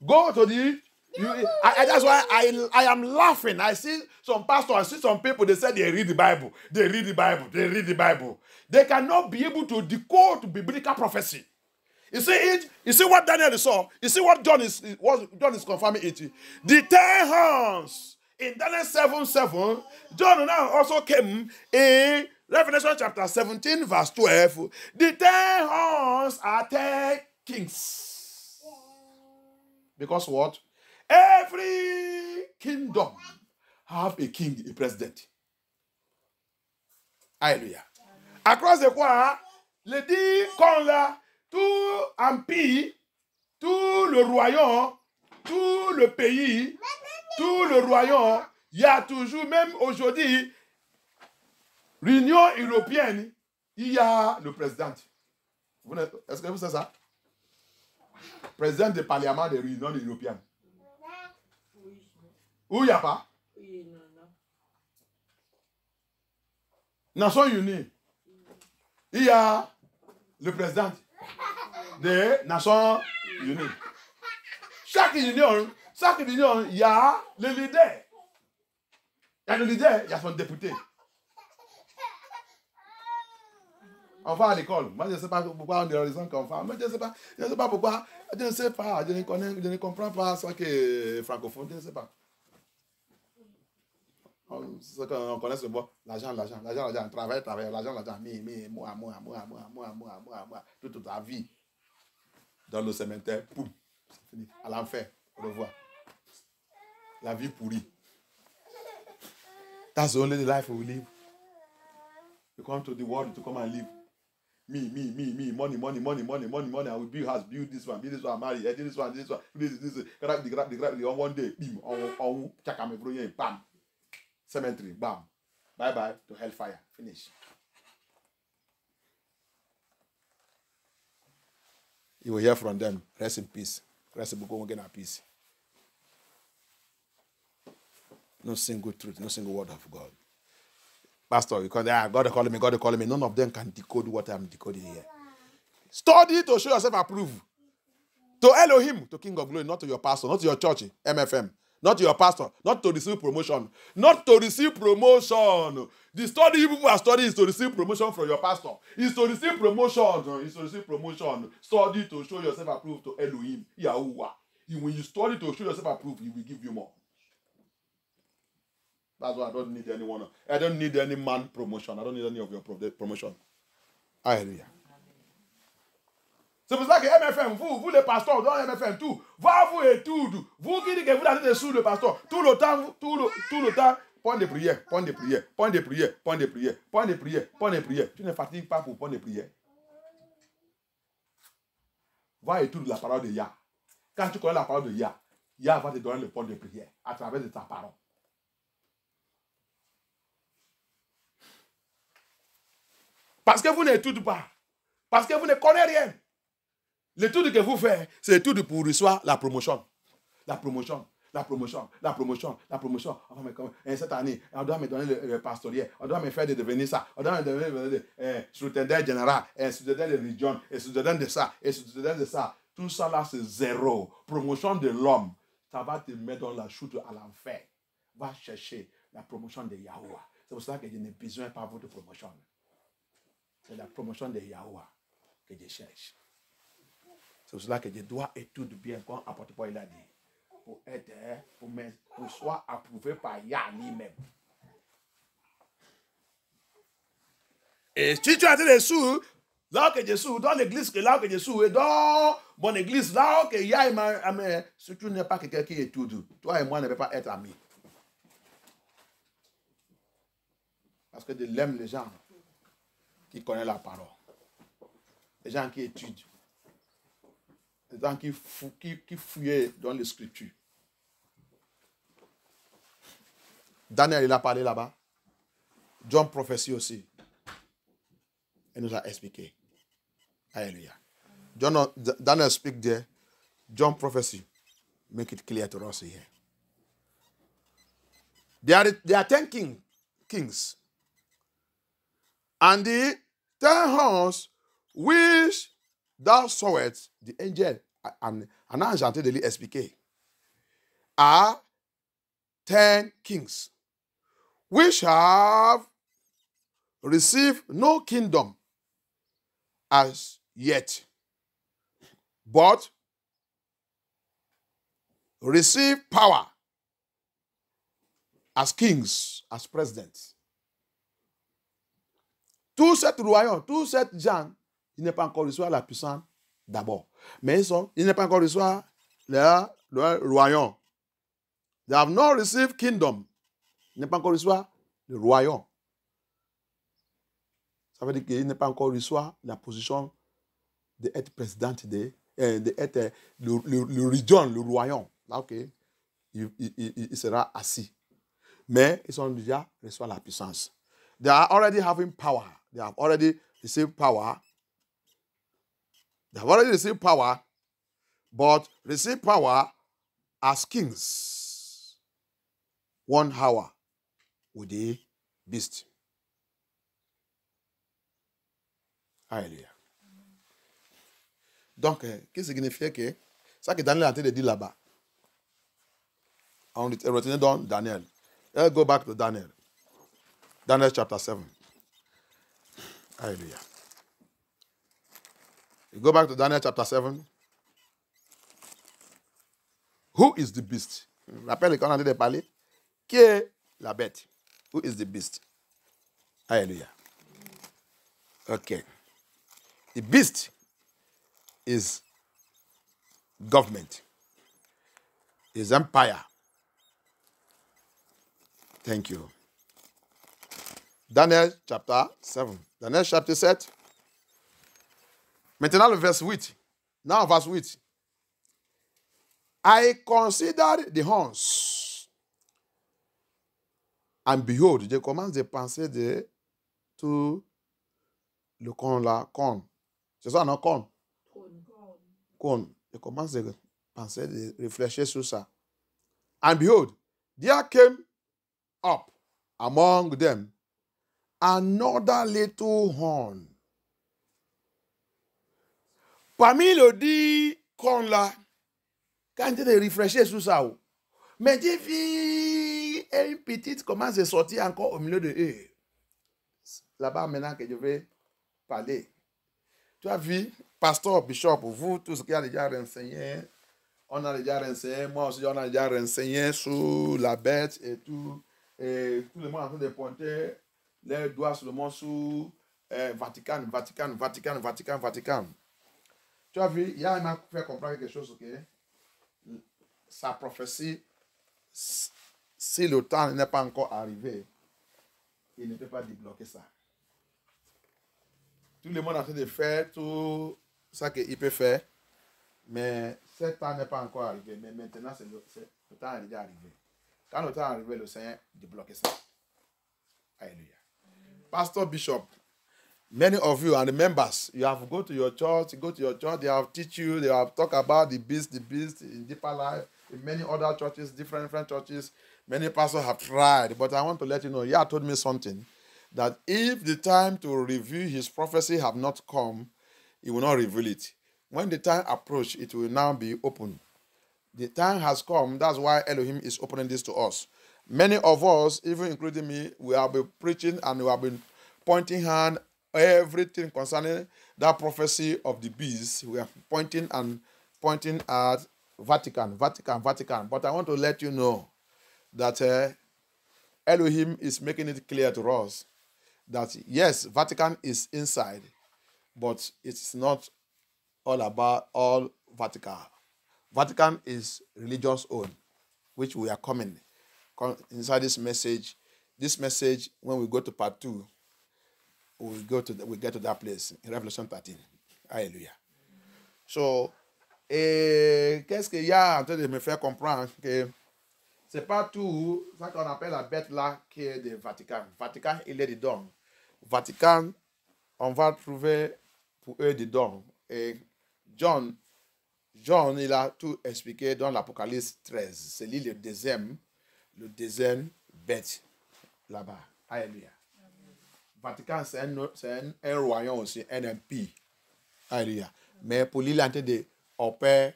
Go to the... that's why I am laughing. I see some pastors, I see some people, they say they read the Bible. They cannot be able to decode biblical prophecy. You see it? You see what Daniel saw? You see what John is confirming it? The 10 horns in Daniel 7:7, John now also came in Revelation chapter 17, verse 12. The 10 horns are 10 kings. Because what? Every kingdom have a king, a president. Alléluia. Across the quoi, les 10 cornes là, tout empire, tout le royaume tout le pays, tout le royaume, il y a toujours, même aujourd'hui, l'Union européenne, il y a le président. Est-ce que vous savez ça? Président du Parlement de l'Union européenne. Où il n'y a pas? Nations Unies. Il y a le président des Nations Unies. Chaque union, il y a le leader. Il y a le leader, il y a son député. On va à l'école. Moi, je ne sais pas pourquoi on est raison qu'on fait. Mais je ne sais pas pourquoi. Je ne sais pas. Je ne comprends pas ce que est francophone. Je ne sais pas. On connaît ce mot. L'argent. Travail. L'argent. Moi. Toute ta vie. Dans le cimetière. Poum. C'est fini. À l'enfer. Au revoir. La vie pourrie. That's the only life we live. You come to the world to come and live. Me. Money. I will build house, build this one, marry, this one. Grab the one day, bim, bam. Cemetery, bam. Bye to hellfire. Finish. You will hear from them. Rest in peace. Rest in peace. No single truth, no single word of God. Pastor, because God calling me. None of them can decode what I'm decoding here. Study to show yourself approved. To Elohim, to King of Glory, not to your pastor, not to your church, MFM, not to your pastor, not to receive promotion. Not to receive promotion. The study you people are studying is to receive promotion from your pastor. It's to receive promotion. Study to show yourself approved to Elohim, Yahuwah. When you study to show yourself approved, he will give you more. That's why I don't need anyone. I don't need any man promotion. I don't need any of your promotion. Hallelujah. C'est pour ça que MFM, vous les pasteurs, dans MFM, tout, va vous étudier. Vous qui dites que vous allez sous le pasteur, tout le temps, point de prière. Tu ne fatigues pas pour point de prière. Va étudier la parole de Yah. Quand tu connais la parole de Yah, Yah va te donner le point de prière à travers de ta parole. Parce que vous n'étudiez pas. Parce que vous ne connaissez rien. L'étude que vous faites, c'est l'étude pour recevoir la promotion. La promotion. Et cette année, on doit me donner le pastorier. On doit me faire devenir ça. On doit me donner le soutien général, soutien de région, soutien de ça, soutien de ça. Tout ça là, c'est zéro. Promotion de l'homme. Ça va te mettre dans la chute à l'enfer. Va chercher la promotion de Yahuwah. C'est pour ça que je n'ai besoin pas de votre promotion. C'est la promotion de Yahuwah que je cherche. C'est pour cela que je dois étudier bien comme apôtre Paul l'a dit. Pour être, pour soit approuvé par Yah lui-même. Et si tu as des sous, là que je suis, dans l'église, là que je suis, et dans mon église, là que Yah m'a si tu n'es pas quelqu'un qui étudie, toi et moi ne peut pas être amis. Parce que je l'aime les gens qui connaissent la parole. Les gens qui étudient. Les gens qui fouillent dans les Scriptures. Daniel, il a parlé là-bas. John prophétie aussi. Il nous a expliqué. Alléluia. Daniel speak there. John prophecy. Make it clear to us here. There are 10 kings. And the 10 horns which thou sawest, the angel, and ange en train de lui expliquer, are 10 kings, which have received no kingdom as yet, but receive power as kings, as presidents. Tout cet royaume, tous ces gens, ils n'ont pas encore reçu la puissance d'abord. Mais ils n'ont pas encore reçu le royaume. They have not received kingdom. Ils n'ont pas encore reçu le royaume. Ça veut dire qu'ils n'ont pas encore reçu la position d'être président, d'être le région, le royaume. Là, ok, il sera assis. Mais ils ont déjà reçu la puissance. They are already having power. They have already received power. They have already received power, but receive power as kings 1 hour with the beast. Alléluia. Donc, qu'est-ce qui signifie que ça que Daniel a été dit là-bas? On retenait dans Daniel. Let's go back to Daniel. Daniel chapter 7. Hallelujah. You go back to Daniel chapter 7. Who is the beast? Rappelle qu'on a dit de parler. Qui est la bête? Who is the beast? Hallelujah. Okay. The beast is government. Is empire. Thank you. Daniel chapter 7. Daniel chapter 7. Maintenant le verse 8. Now verse 8. I considered the horns. And behold, je commence à penser de tout le corn là, corn. C'est ça, non, corn? Corn. Je commence à penser, de réfléchir sur ça. And behold, there came up among them another little horn. Parmi le dit corn là, quand tu réfléchis sur ça, mais j'ai vu une petite commence à sortir encore au milieu de eux. Là-bas, maintenant que je vais parler. Tu as vu, pasteur, bishop, vous, tous qui a déjà renseigné, on a déjà renseigné, moi aussi, on a déjà renseigné sur la bête et tout. Et tout le monde est en train de pointer les doigts sur le monde sur Vatican. Tu as vu, il y a un fait comprendre quelque chose, ok? Sa prophétie, si le temps n'est pas encore arrivé, il ne peut pas débloquer ça. Tout le monde est en train de faire tout ça qu'il peut faire, mais ce temps n'est pas encore arrivé. Mais maintenant, le temps est déjà arrivé. Quand le temps est arrivé, le Seigneur débloque ça. Alléluia. Pastor Bishop, many of you and the members, you have go to your church, they have teach you, they have talk about the beast in Deeper Life, in many other churches, different churches. Many pastors have tried, but I want to let you know, Yah told me something, that if the time to reveal his prophecy have not come, he will not reveal it. When the time approach, it will now be open. The time has come, that's why Elohim is opening this to us. Many of us, even including me, we have been preaching and we have been pointing hand everything concerning that prophecy of the beast. We are pointing at Vatican. But I want to let you know that Elohim is making it clear to us that yes, Vatican is inside, but it's not all about all Vatican. Vatican is religious own, which we are coming inside this message. This message, when we go to part 2, we get to that place in Revelation 13. Alléluia. So, qu'est-ce qu'il y a en train de me faire comprendre que c'est pas tout ça qu'on appelle la bête là qui est de Vatican. Vatican, il est dedans. Vatican, on va trouver pour eux dedans. Et John, il a tout expliqué dans l'Apocalypse 13. C'est lui le deuxième bête là-bas. Alléluia. Vatican, c'est un royaume aussi, un empire. Alléluia. Mais pour lui, il a été opérer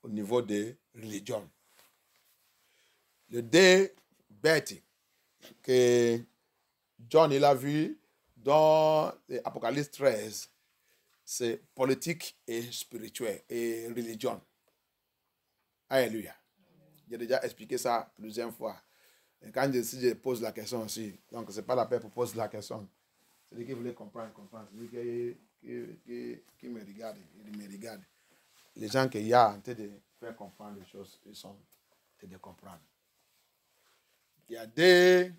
au niveau de religion. Le deux bêtes que John il a vu dans l'Apocalypse 13, c'est politique et spirituel et religion. Alléluia. J'ai déjà expliqué ça plusieurs fois. Et quand je pose la question aussi, donc ce n'est pas la peine pour poser la question. C'est lui qui voulait comprendre. C'est lui qui me regarde, il me regarde. Les gens qui y a en train de faire comprendre les choses, ils sont en train de comprendre. Il y a des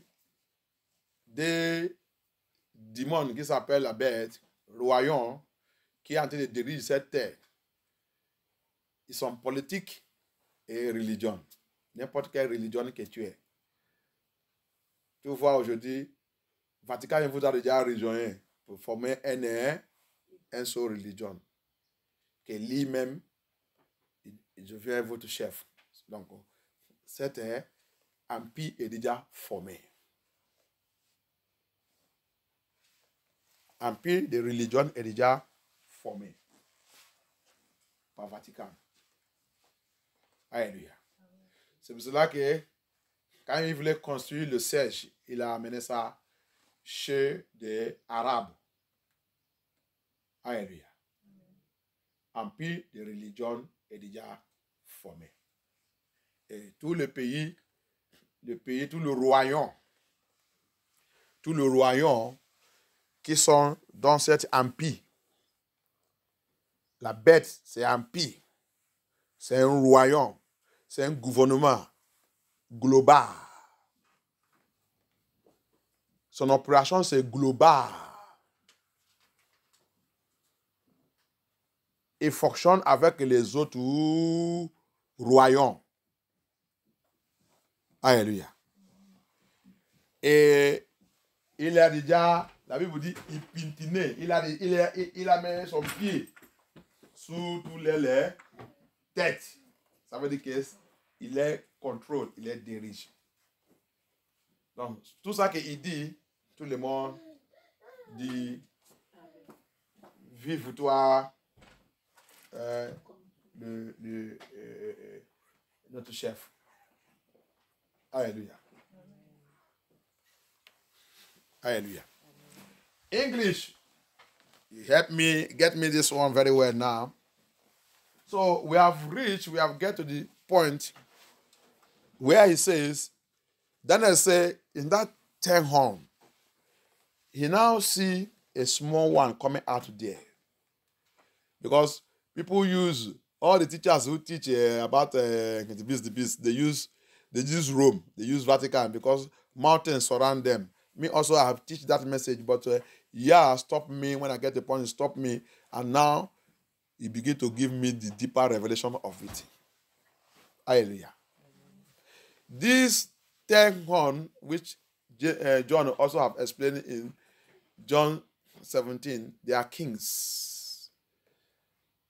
démons qui s'appellent la bête, royaume, qui est en train de diriger cette terre. Ils sont politiques et religion. N'importe quelle religion que tu es. Tu vois aujourd'hui, Vatican vous a déjà rejoint pour former un seul religion. Que lui-même, il devient votre chef. Donc, cet empire est déjà formé. Empire de religion est déjà formé par Vatican. Alléluia. C'est pour cela que quand il voulait construire le siège, il a amené ça chez des Arabes. Alléluia. Empire de religion est déjà formé. Et tout le pays, tout le royaume qui sont dans cet empire. La bête, c'est un empire. C'est un royaume. C'est un gouvernement global. Son opération, c'est global. Il fonctionne avec les autres royaumes. Alléluia. Et il a déjà, la Bible dit, il pintinait. Il a mis son pied sous tous les têtes. Ça veut dire qu'il est contrôle, il est dirige. Donc, tout ça qu'il dit, tout le monde dit, vive toi, notre chef. Alléluia. Hallelujah. English, help me, get me this one very well now. So we have get to the point where he says, Daniel say, in that 10 horn, he now see a small one coming out there. Because people use, all the teachers who teach about the beast, they use Rome, they use Vatican, because mountains surround them. Me also, I have teach that message, but stop me when I get the point, stop me. And now, he begin to give me the deeper revelation of it. Hallelujah. This 10 horn, which John also have explained in John 17, they are kings.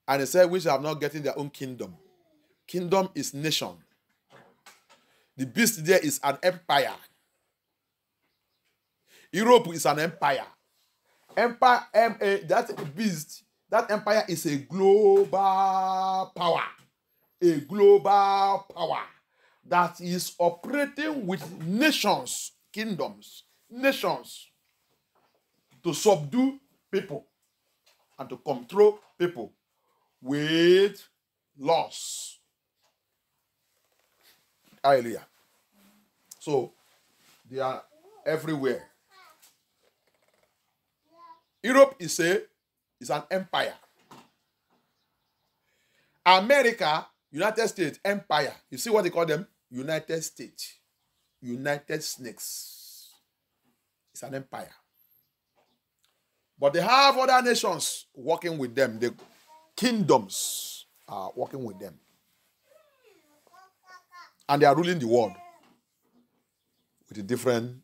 And he said, which have not gotten their own kingdom. Kingdom is nation. The beast there is an empire. Europe is an empire. That beast, that empire is a global power. A global power that is operating with nations, kingdoms, nations to subdue people and to control people with laws. Hallelujah. So, they are everywhere. Europe is an empire. America, United States, empire. You see what they call them? United States. United Snakes. It's an empire. But they have other nations working with them. The kingdoms are working with them. And they are ruling the world with a different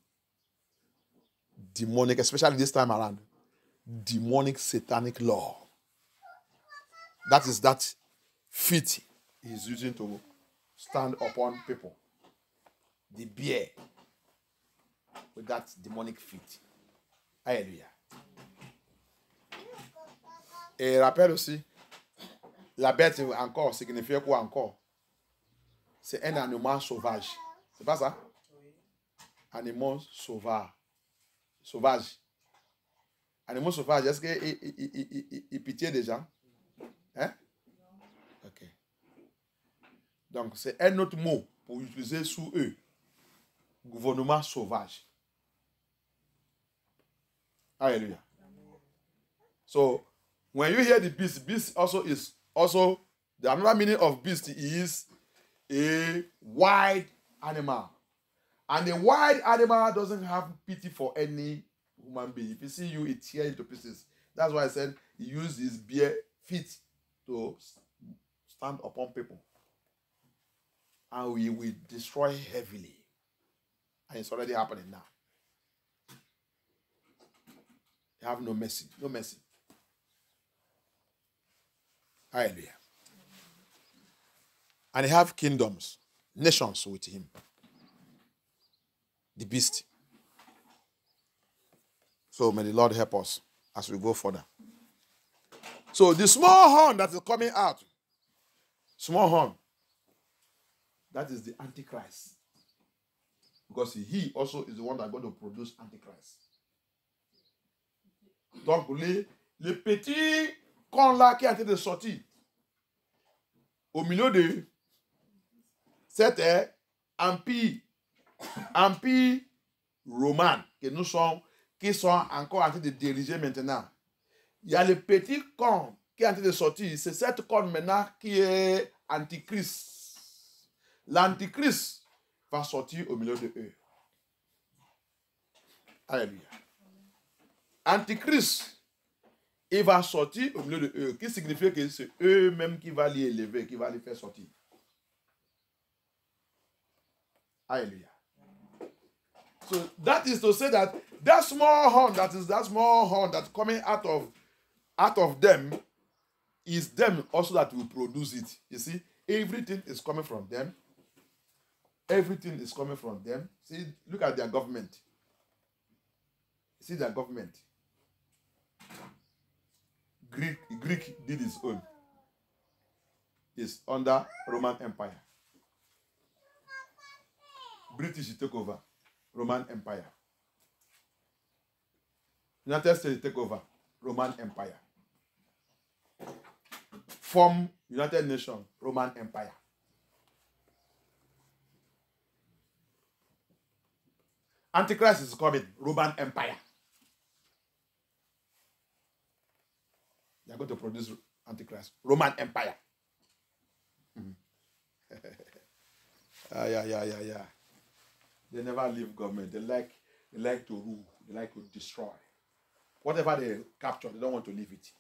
demonic, especially this time around, demonic satanic law. That is that feet he's using to stand upon people. The bear with that demonic feet. Alléluia. Et rappelle aussi, la bête encore signifie quoi encore? C'est un animal sauvage. C'est pas ça? Animal sauvage. Sauvage. Animal sauvage, est-ce qu'il pitié des gens? Hein? Ok. Donc, c'est un autre mot pour utiliser sous eux. Gouvernement sauvage. Hallelujah. So, when you hear the beast also is also, the another meaning of beast is a wild animal. And a wild animal doesn't have pity for any human being. If you see you, it tears into pieces. That's why I said he used his bare feet to stand upon people. and we will destroy heavily. And it's already happening now. They have no mercy. No mercy. Hallelujah. And they have kingdoms, nations with him. The beast. So may the Lord help us as we go further. So the small horn that is coming out, small horn, that is the Antichrist. Because he also is the one that is going to produce Antichrist. Donc les petits corps là qui a été sortis au milieu de cet empire romain que nous sommes, qui sont encore en train de diriger maintenant. Il y a le petit corps qui est en train de sortir. C'est cette corps maintenant qui est Antichrist. L'Antichrist va sortir au milieu de eux. Alléluia. Antichrist, il va sortir au milieu de eux, qui signifie que c'est eux-mêmes qui vont les élever, qui vont les faire sortir. Alléluia. So that is to say that small horn that's coming out of them is them also that will produce it. You see, everything is coming from them. Everything is coming from them. See, look at their government. See their government. Greek did its own. It's under Roman Empire. British took over. Roman Empire. United States take over. Roman Empire. Form United Nations. Roman Empire. Antichrist is coming. Roman Empire. They are going to produce Antichrist. Roman Empire. Yeah. They never leave government. They like to rule. They like to destroy. Whatever they capture, they don't want to leave it.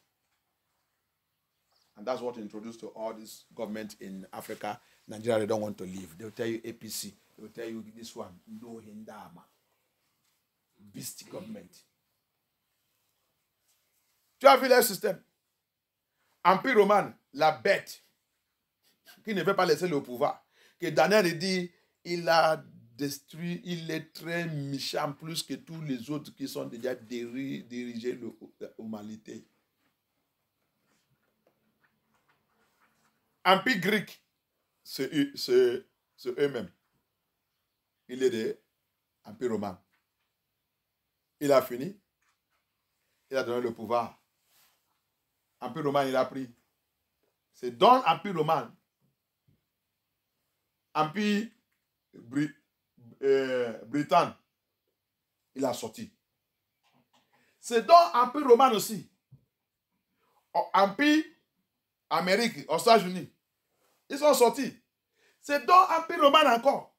And that's what introduced to all this government in Africa. Nigeria, they don't want to leave. They'll tell you APC. They'll tell you this one. No Hindama. Beast government. Tu as vu leur système? Empire romain, la bête, qui ne veut pas laisser le pouvoir. Que Daniel dit, il a détruit, il est très méchant plus que tous les autres qui sont déjà dirigés l'humanité. Empire grec, c'est eux-mêmes. Il est de Empire romain. Il a fini. Il a donné le pouvoir. Empire romain, il a pris. C'est dans l'Empire romain. Empire Britannique, il a sorti. C'est dans l'Empire romain aussi. Empire Amérique, aux États-Unis. Ils sont sortis. C'est dans l'Empire romain encore.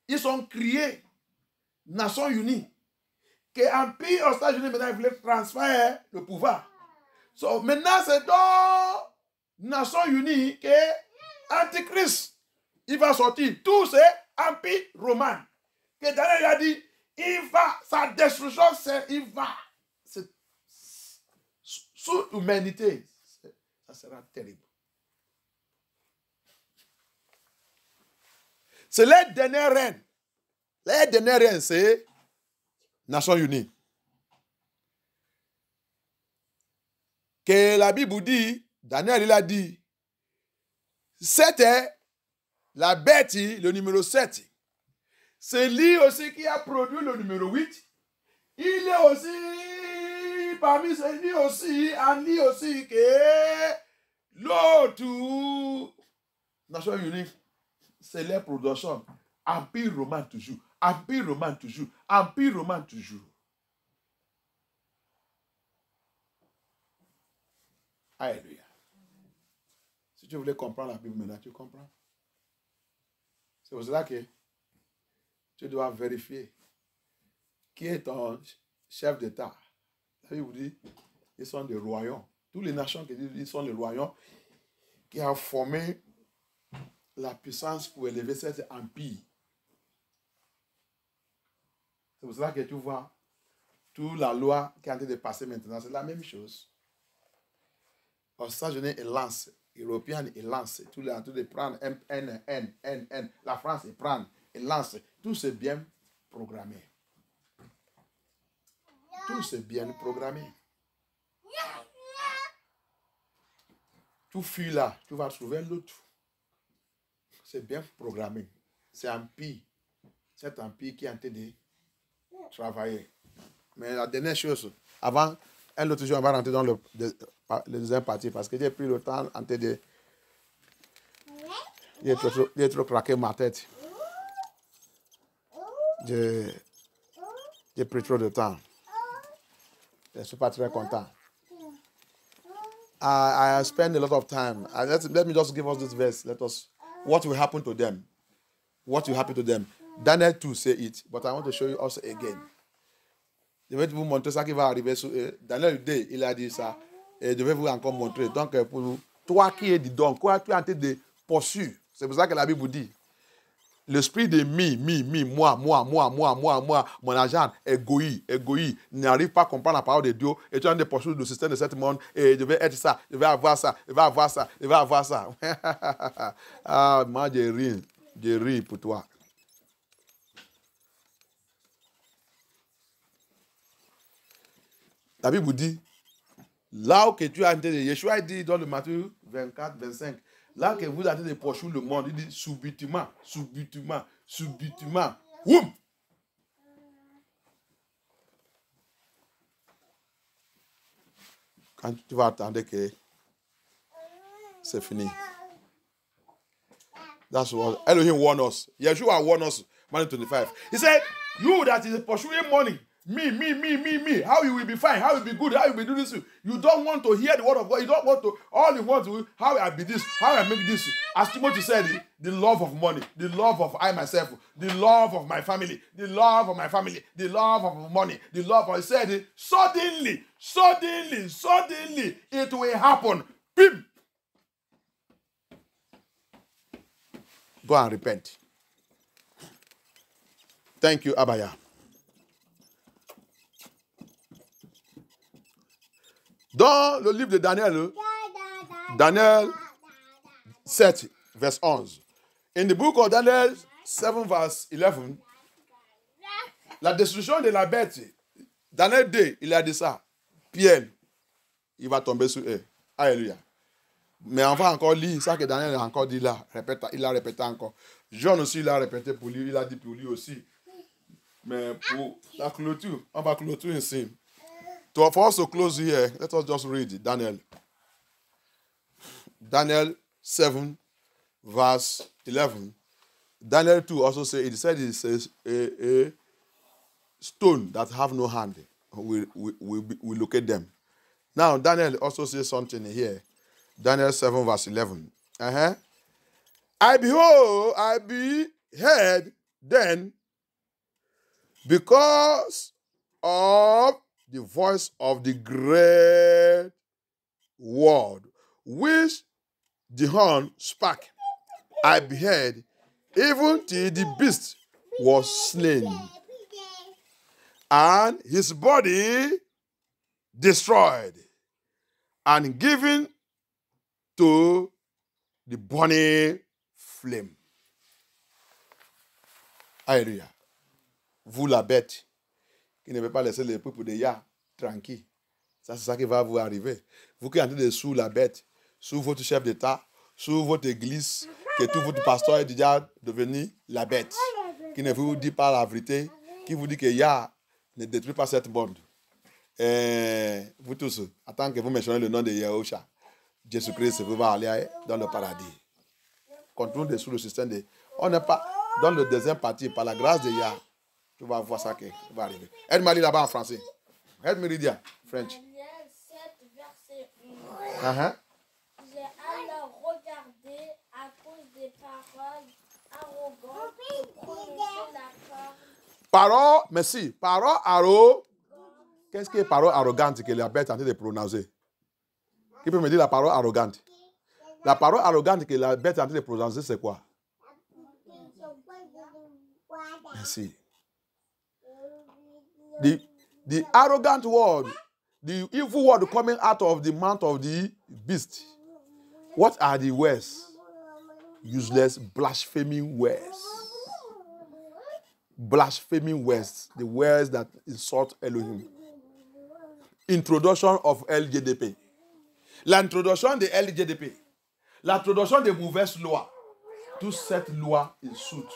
Ils sont criés Nations Unies. Que l'Empire aux États-Unis, maintenant, il voulait transférer le pouvoir. So, maintenant, c'est dans Nations Unies que Antichrist, il va sortir. Tout c'est Empire romain. Que Daniel a dit, il va, sa destruction, il va. C'est sous l'humanité. Ça sera terrible. C'est les dernières reines. Les dernières reines, c'est Nations Unies. Que la Bible dit, Daniel il a dit, c'était la bête, le numéro 7. C'est lui aussi qui a produit le numéro 8. Il est aussi, parmi lui aussi, en lui aussi, que l'autre, Nations Unies, c'est leur production. Empire romain toujours. Empire romain toujours. Empire romain toujours. Alléluia. Si tu voulais comprendre la Bible maintenant, tu comprends. C'est pour cela que tu dois vérifier qui est ton chef d'État. La Bible dit, ils sont des royaumes. Toutes les nations qui disent ils sont les royaumes qui ont formé la puissance pour élever cet empire. C'est pour cela que tu vois, toute la loi qui est en train de passer maintenant, c'est la même chose. Aux États-Unis, ils lancent, Européens, ils lancent, tout le monde de prendre N. La France, ils prennent, ils lancent. Tout c'est bien programmé. Tout c'est bien programmé. Tu fuis là, tu vas trouver l'autre. C'est bien programmé. C'est un empire. Cet empire qui est en train de travailler. Mais la dernière chose, avant, un autre jour, on va rentrer dans le deuxième partie parce que j'ai pris le temps en train de... J'ai trop craqué ma tête. J'ai pris trop de temps. Je ne suis pas très content. I spend a lot of time. Let me just give us this verse. What will happen to them? What will happen to them? Daniel 2 say it, but I want to show you also again. Je vais vous montrer ça qui va arriver sur Daniel 2, il a dit ça. Et je vais vous encore montrer. Donc, pour toi qui es dedans, quoi, tu es en train de poursuivre. C'est pour ça que la Bible vous dit. L'esprit de moi, mon agent, égoïste, n'arrive pas à comprendre la parole de Dieu. Et tu es en train de poursuivre le système de ce monde. Et je vais être ça, je vais avoir ça, je vais avoir ça, je vais avoir ça. Ah, moi, je ris pour toi. La Bible vous dit, là où que tu as en train de... Yeshua dit dans le Matthieu 24, 25, là que vous êtes en train de poursuivre le monde, il dit subitement. Oum! Quand tu vas attendre que c'est fini. That's what Elohim warned us. Yeshua warned us, Matthew 25. He said, you that is pursuing money, me. How you will be fine, how you will be good, how you will do this. You don't want to hear the word of God. You don't want to, all you want to, how I be this, how I make this. As Timothy said, the love of money, the love of I myself, the love of my family, the love of my family, the love of money, the love of, he said, suddenly, it will happen. Bim! Go and repent. Thank you, Abaya. Dans le livre de Daniel, Daniel 7, verse 11. In the book of Daniel 7, verse 11, la destruction de la bête, Daniel 2, il a dit ça. Pierre, il va tomber sur eux. Alléluia. Mais on va encore lire ça que Daniel a encore dit là. Il a répété encore. John aussi, il a répété pour lui. Il a dit pour lui aussi. Mais pour la clôture, on va clôturer ici. For us to close here, let us just read Daniel. Daniel 7, verse 11. Daniel 2 also said, it said it's a stone that have no hand. We locate them. Now, Daniel also says something here. Daniel 7, verse 11. I beheld then, because of the voice of the great word, which the horn spake. I beheld, even till the beast was slain, and his body destroyed, and given to the burning flame. Alléluia. Vous la bête, qui ne veut pas laisser les peuples de Yah tranquilles. Ça, c'est ça qui va vous arriver. Vous qui êtes en train de sous la bête, sous votre chef d'État, sous votre église, que tout votre pasteur est déjà devenu la bête, qui ne vous dit pas la vérité, qui vous dit que Yah ne détruit pas cette monde. Vous tous, attends que vous mentionnez le nom de Yahusha, Jésus-Christ, vous allez aller dans le paradis. Continuez sous le système de... On n'est pas dans le deuxième partie, par la grâce de Yah. Tu vas voir ça qui va arriver. Aide-moi là-bas en français. Aide-moi Lydia, French.
Daniel 7, verset 11. J'ai alors regardé à cause des paroles arrogantes que prononçait la corde.
Parole, merci. Parole arrogante. Qu'est-ce que parole arrogante que la bête est en train de prononcer? Qui peut me dire la parole arrogante? La parole arrogante que la bête est en train de prononcer, c'est quoi? Merci. The arrogant word, the evil word coming out of the mouth of the beast. What are the words? Useless, blaspheming words. Blaspheming words. The words that insult Elohim. Introduction of LGDP. L'introduction de LGDP. L'introduction des mauvaises lois. Toute cette loi insulte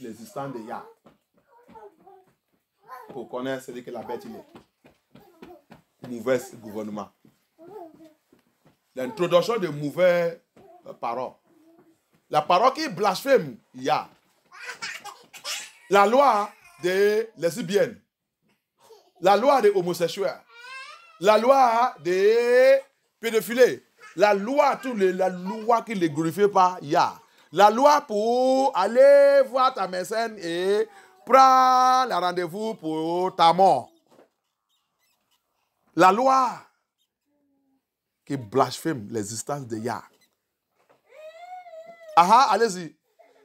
l'existence de Yah. Pour connaître ce que la bête il est. Mauvais gouvernement. L'introduction de mauvaises paroles. La parole qui blasphème Yah. La loi des lesbiennes. La loi des homosexuels. La loi des pédophiles. La loi qui ne glorifie pas Yah. La loi pour aller voir ta médecine et prendre le rendez-vous pour ta mort. La loi qui blasphème l'existence de Yah. Aha, allez-y.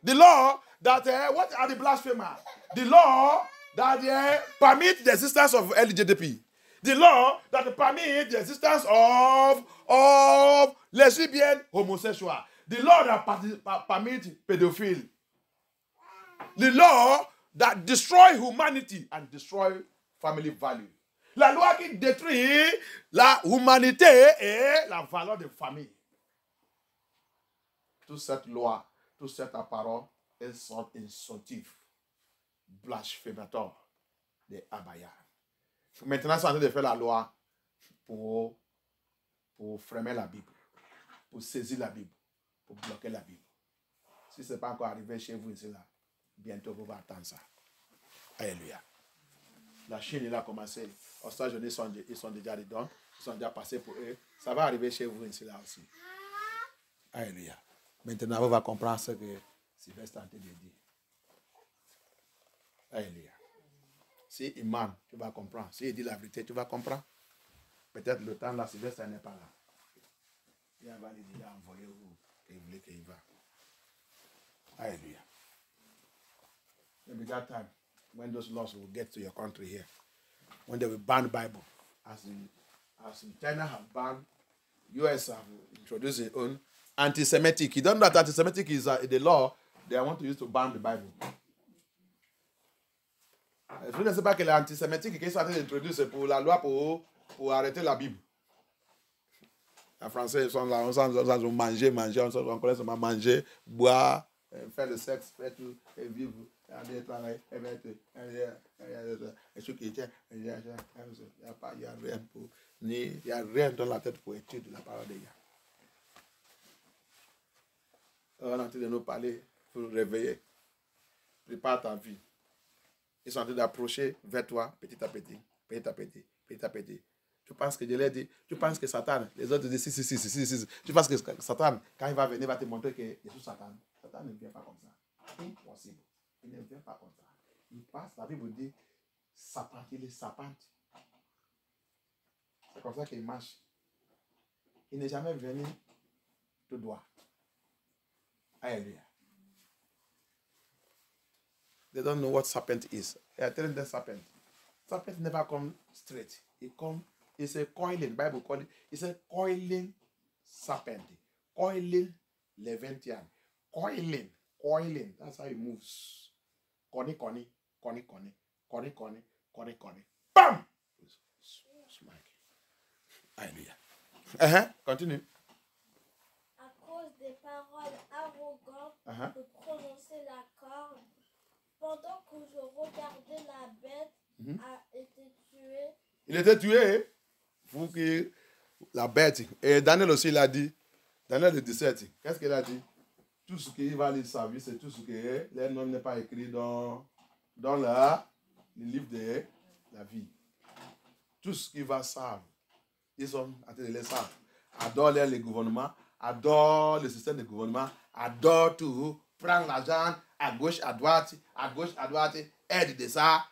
The law that, what are the blasphemers? The law that permit the existence of LGDP. The law that permit the existence of lesbian homosexual. The law that permit pedophile. The law that destroy humanity and destroy family value. La loi qui détruit la humanité et la valeur de famille. Toute cette loi, toute cette parole, elles sont insultives, blasphémateurs de Abaya. Maintenant, c'est en train de faire la loi pour freiner la Bible, pour saisir la Bible, pour bloquer la Bible. Si ce n'est pas encore arrivé chez vous ici, là, bientôt vous allez attendre ça. Alléluia. La Chine, il a commencé. Aux États-Unis, ils sont déjà dedans. Ils sont déjà passés pour eux. Ça va arriver chez vous ici, là aussi. Alléluia. Maintenant, vous allez comprendre ce que Sylvestre est en train de dire. Alléluia. Si Imam, tu vas comprendre. S'il dit la vérité, tu vas comprendre. Peut-être le temps là, Sylvestre n'est pas là. Il va lui dire, envoyez-vous, et il voulait qu'il va. Alléluia. Maybe that time, when those laws will get to your country here, when they will ban the Bible, as in China have banned, US have introduced their own anti-Semitic. You don't know that anti-Semitic is the law they want to use to ban the Bible. Je ne sais pas que l'antisémitique qui sont en train d'introduire pour la loi pour arrêter la Bible. Les Français ils sont là, on sent manger, on connaît seulement manger, boire, faire le sexe, faire tout, et vivre, aller travailler, et mettre, et ce qui était, il n'y a rien pour, il n'y a rien dans la tête pour étudier la parole de Dieu. On est en train de nous parler pour réveiller. Prépare ta vie. Ils sont en train d'approcher vers toi petit à petit, petit à petit, petit à petit. Tu penses que je l'ai dit, tu penses que Satan, les autres disent si. Tu penses que Satan, quand il va venir, va te montrer que je suis Satan. Satan ne vient pas comme ça. Impossible. Il ne vient pas comme ça. Il passe, la Bible dit, Satan, il est sapante. C'est comme ça qu'il marche. Il n'est jamais venu tout droit. Alléluia. They don't know what serpent is. They are telling them serpent. Serpent never come straight. It come, it's a coiling. Bible call it. It's a coiling serpent. Coiling Levantine. Coiling. That's how it moves. Connie. Bam! Alléluia. Continue.
À cause des paroles arrogantes de prononcer la corde, pendant que je regardais, la bête a été tuée.
Il était tué. Vous qui la bête. Et Daniel aussi l'a dit. Daniel le 17. Qu'est-ce qu'il a dit? Tout ce qui va lui servir, c'est tout ce que les noms n'est pas écrit dans le livre de la vie. Tout ce qui va servir. Ils sont en train de les servir. Adore les gouvernements, adore le système de gouvernement, adore tout. Prends l'argent à gauche, à droite, aide de ça.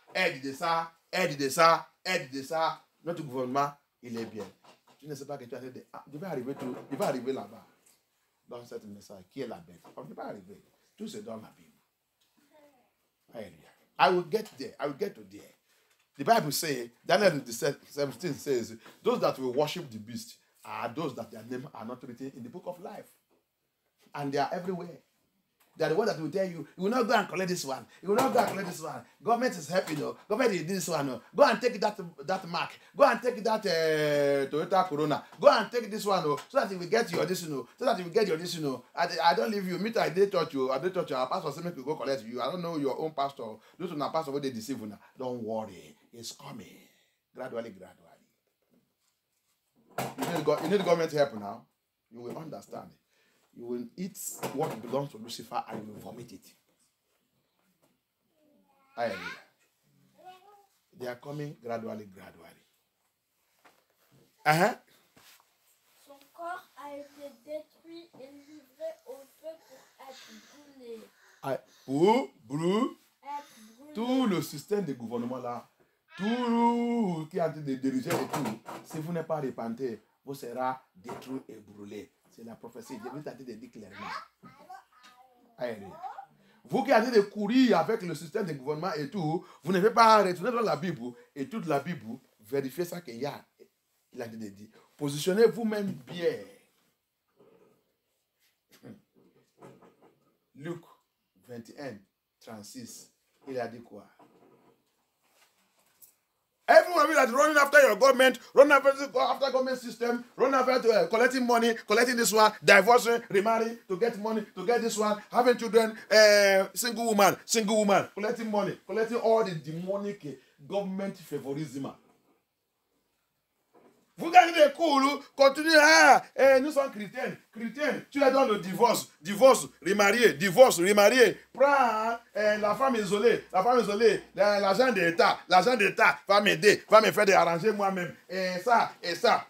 Notre gouvernement, il est bien. Tu ne sais pas que tu as dit, il va arriver là-bas. Dans cette message, qui est la bête? Il va arriver. Tout c'est dans la Bible. I will get there. I will get to there. The Bible says, Daniel 17 says, those that will worship the beast are those that their names are not written in the book of life. And they are everywhere. They are the one that will tell you, you will not go and collect this one. You will not go and collect this one. Government is helping you. Government is this one. Go and take that mark. Go and take that Toyota Corona. Go and take this one, so that you will get your this, so that you will get your this, I don't leave you. I did touch you. I did touch you. Our pastor said make you go collect you. I don't know your own pastor. Those are pastor where they deceive you. Don't worry. It's coming. Gradually. You need government help now. You will understand it. You will eat what belongs to Lucifer and you will vomit it. Hallelujah. They are coming gradually.
Son corps a été détruit et livré au feu pour être brûlé.
Tout le système de gouvernement là, tout qui a été dirigé et tout, si vous n'êtes pas repenti, vous serez détruit et brûlé. C'est la prophétie. Dieu t'a dit de dire clairement. Vous qui avez de courir avec le système de gouvernement et tout, vous ne pouvez pas retourner dans la Bible et toute la Bible, vérifier ça qu'il y a. Il a dit de dire. Positionnez vous-même bien. Luc 21, 36. Il a dit quoi? Everyone that running after your government, running after government system, running after collecting money, collecting this one, divorcing, remarrying to get money, to get this one, having children, single woman, collecting money, collecting all the demonic government favorism. Vous gagnez des cours, continuez, nous sommes chrétiens, tu es dans le divorce, remarier, prends la femme isolée, l'agent d'État va m'aider, va me faire arranger moi-même, et ça,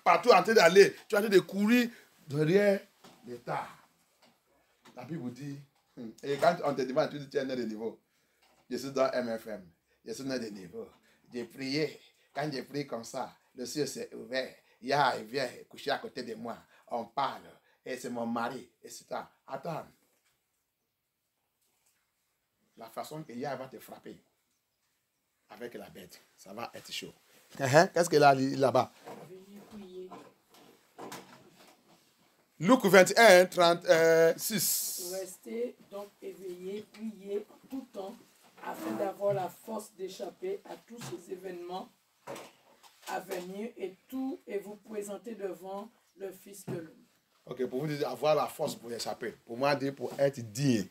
partout en train d'aller, tu es en train de courir derrière l'État. La Bible dit, et quand on te demande, tu dis, tu es né de niveau, je suis dans MFM, je suis né de niveau, j'ai prié, quand j'ai prié comme ça, le ciel s'est ouvert. Il vient coucher à côté de moi. On parle. Et c'est mon mari. Et c'est ça. Attends. La façon que Yah va te frapper avec la bête, ça va être chaud. Qu'est-ce qu'il a là-bas? Luc 21, 36.
Restez donc éveillés, priez tout le temps, afin d'avoir la force d'échapper à tous ces événements à venir et vous présenter devant le Fils de l'homme.
Ok, pour vous dire avoir la force pour échapper. Pour moi, dire pour être digne.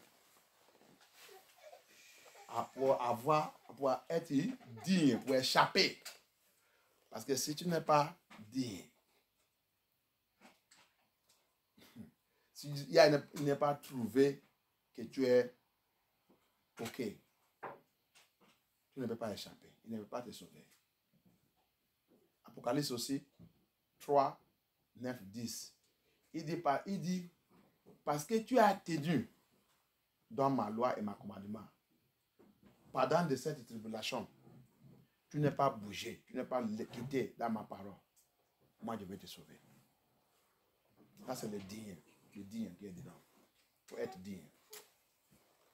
Pour être digne, pour échapper. Parce que si tu n'es pas digne, si il n'est pas trouvé que tu es ok, tu ne peux pas échapper. Il ne peut pas te sauver. Apocalypse aussi, 3, 9, 10. Il dit, parce que tu as tenu dans ma loi et ma commandement, pendant de cette tribulation, tu n'es pas bougé, tu n'es pas quitté dans ma parole. Moi, je vais te sauver. Ça, c'est le digne qui est dedans. Pour être digne.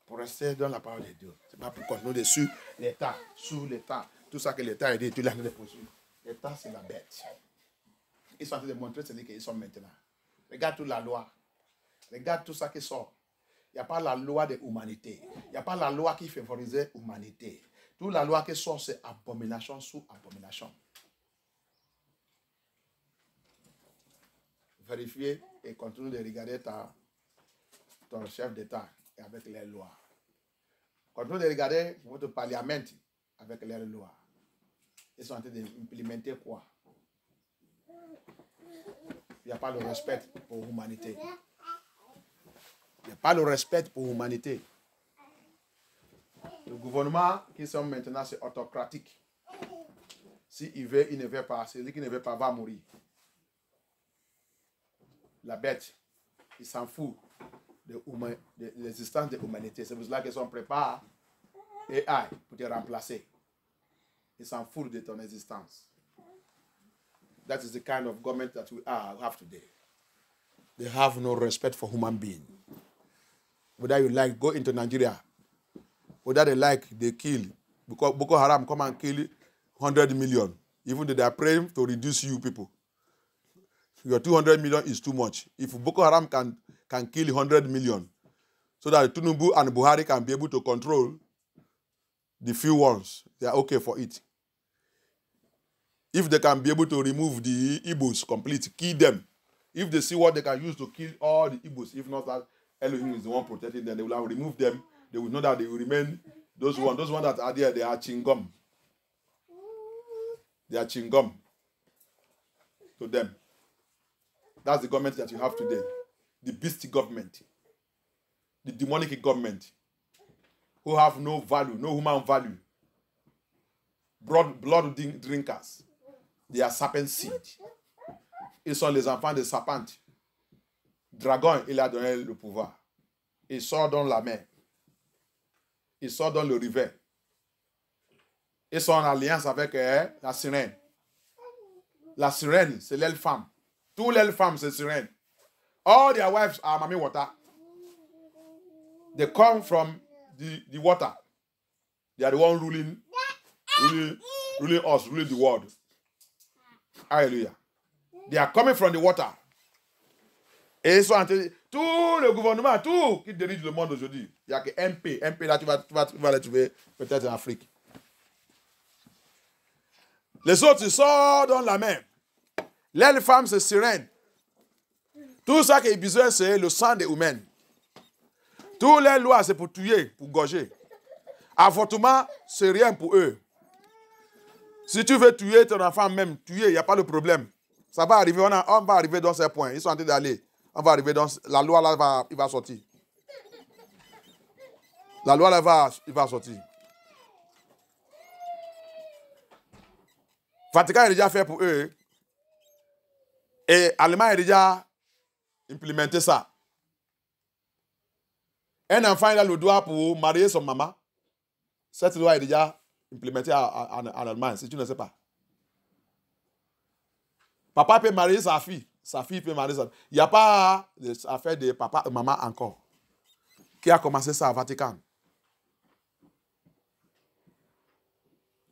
Pour rester dans la parole de Dieu. Ce n'est pas pour continuer dessus l'État, sous l'État. Tout ça que l'État a dit, tu l'as de poursuivre. L'État, c'est la bête. Ils sont en train de montrer ce qu'ils sont maintenant. Regarde toute la loi. Regarde tout ça qui sort. Il n'y a pas la loi de l'humanité. Il n'y a pas la loi qui favorisait l'humanité. Toute la loi qui sort, c'est abomination sous abomination. Vérifiez et continue de regarder ton chef d'État avec les lois. Continue de regarder votre parlement avec les lois. Ils sont en train d'implémenter quoi? Il n'y a pas le respect pour l'humanité. Il n'y a pas le respect pour l'humanité. Le gouvernement qui sont maintenant, c'est autocratique. S'il veut, il ne veut pas. Celui qui ne veut pas va mourir. La bête, il s'en fout de l'existence de l'humanité. C'est pour cela qu'ils sont préparés AI pour te remplacer. Ils s'en foutent de ton existence. That is the kind of government that we have today. They have no respect for human beings. Whether you like, go into Nigeria. whether they like, they kill. Because Boko Haram come and kill 100 million. Even though they are praying to reduce you people. Your 200 million is too much. If Boko Haram can kill 100 million, so that Tinubu and Buhari can be able to control the few ones, they are okay for it. If they can be able to remove the Igbos completely, kill them. If they see what they can use to kill all the Igbos, if not that Elohim is the one protecting them, they will have remove them. They will know that they will remain those ones that are there, they are chingom. They are chingom to them. That's the government that you have today. The beast government. The demonic government. Who have no value, no human value. Blood drinkers. They are serpent seed. Ils sont les enfants de serpent. Dragon, il a donné le pouvoir. Il sort dans la mer. Il sort dans le rivière. Ils sont en alliance avec la sirène. La sirène, c'est l'elle femme. Toutes les femmes, c'est sirène. All their wives are Mami Water. They come from the water. They are the one ruling us, ruling the world. Hallelujah. They are coming from the water. Et ils sont en train, tout le gouvernement, tout qui dirige le monde aujourd'hui. Il n'y a que MP. MP, là, tu vas les trouver peut-être en Afrique. Les autres, ils sortent dans la mer. Les femmes, c'est sirène. Tout ça qui est besoin, c'est le sang des humains. Toutes les lois, c'est pour tuer, pour gorger. Avortement, c'est rien pour eux. Si tu veux tuer ton enfant même, tuer, il n'y a pas de problème. Ça va arriver, on va arriver dans ces points. Ils sont en train d'aller. On va arriver dans... La loi, là, il va sortir. La loi, là, il va sortir. Vatican est déjà fait pour eux. Et l'Allemagne a déjà implémenté ça. Un enfant, il a le droit pour marier son maman. Cette loi est déjà implémentée en Allemagne, si tu ne sais pas. Papa peut marier sa fille peut marier sa fille. Il n'y a pas d'affaire de papa et maman encore. Qui a commencé ça au Vatican?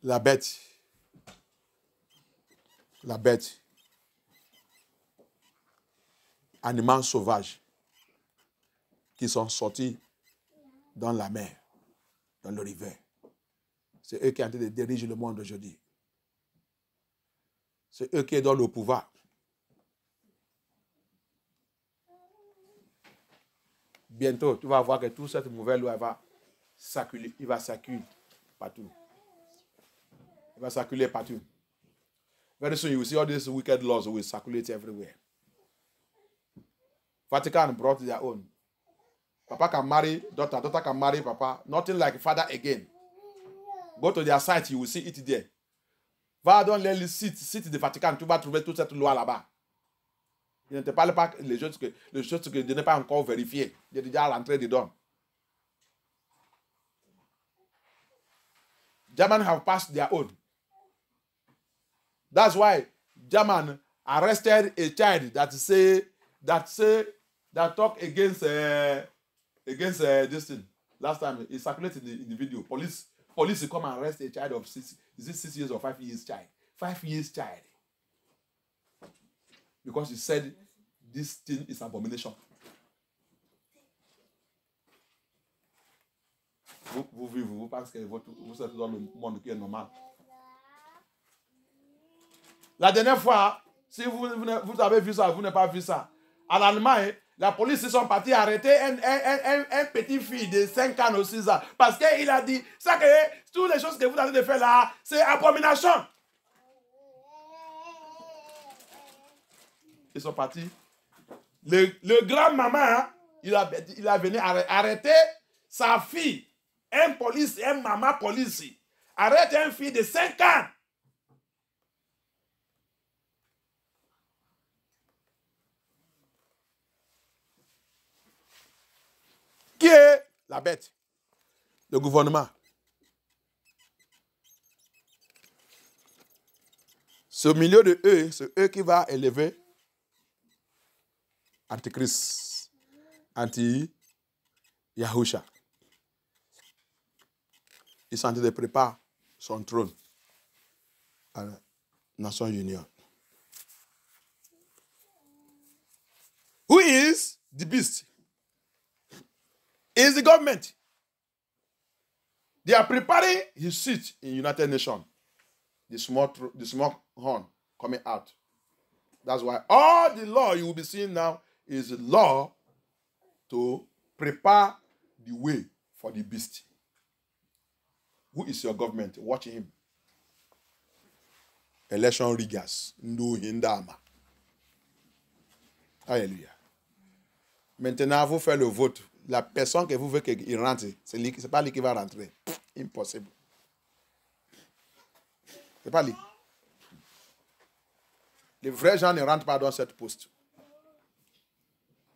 La bête. La bête. Animaux sauvages qui sont sortis dans la mer, dans le rivière. C'est eux qui sont en train de diriger le monde aujourd'hui. C'est eux qui donnent le pouvoir. Bientôt, tu vas voir que toute cette mauvaise loi va circuler. Il va circuler partout. Il va circuler partout. Very soon you will see all these wicked laws will circulate everywhere. Vatican brought their own. Papa can marry daughter, daughter can marry papa. Nothing like father again. Go to their site, you will see it there. Va dans les sites de Vatican, tu vas trouver toute cette loi là-bas. Il ne te parle pas les choses que je n'ai pas encore vérifiées. J'ai déjà rentré dedans. Germans have passed their own. That's why German arrested a child that talk against this thing. Last time it circulated in the video. Police come and arrest a child of 6 years or 5 years child. 5 years child. Because he said this thing is abomination. Vous vivez, vous pensez que vous êtes dans le monde qui est normal. La dernière fois, si vous avez vu ça, vous n'avez pas vu ça. En Allemagne, la police, ils sont partis arrêter un petit fille de 5 ans ou 6 ans. Parce qu'il a dit, ça que toutes les choses que vous avez de faire là, c'est abomination. Ils sont partis. Le grand maman, il a venu arrêter sa fille. Un maman police. Arrête une fille de 5 ans. Qui est la bête? Le gouvernement. C'est au milieu de eux, c'est eux qui va élever Antichrist, Anti-Yahusha. il est en train de préparer son trône à la Nation Union. Who is the beast? Is the government. They are preparing his seat in United Nations. The small horn coming out. That's why all the law you will be seeing now is the law to prepare the way for the beast. Who is your government? Watch him. Election riggers. Ndu hindama. Alléluia. Maintenant, vous faites le vote. La personne que vous voulez qu'il rentre, ce n'est pas lui qui va rentrer. Impossible. Ce n'est pas lui. Les vrais gens ne rentrent pas dans cette poste.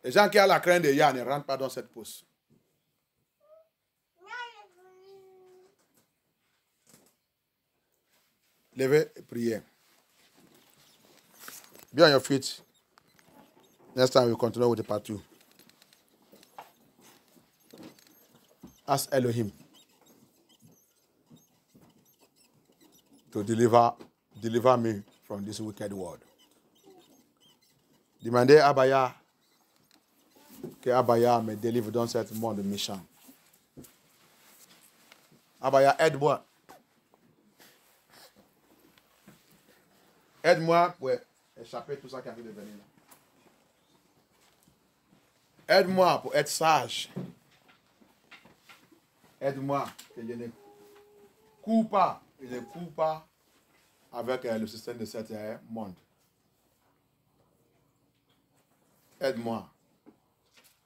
Les gens qui ont la crainte de Yah ne rentrent pas dans cette poste. Levez et priez. Be on your feet. Next time we continue with the part 2. Ask Elohim to deliver me from this wicked world. Demandez à Abaya que Abaya me délivre dans ce monde méchant. Abaya, aide-moi. Aide-moi pour échapper tout ça qui a envie de venir là. Aide-moi pour être sage. Aide-moi que je ne cours pas, avec le système de ce monde. Aide-moi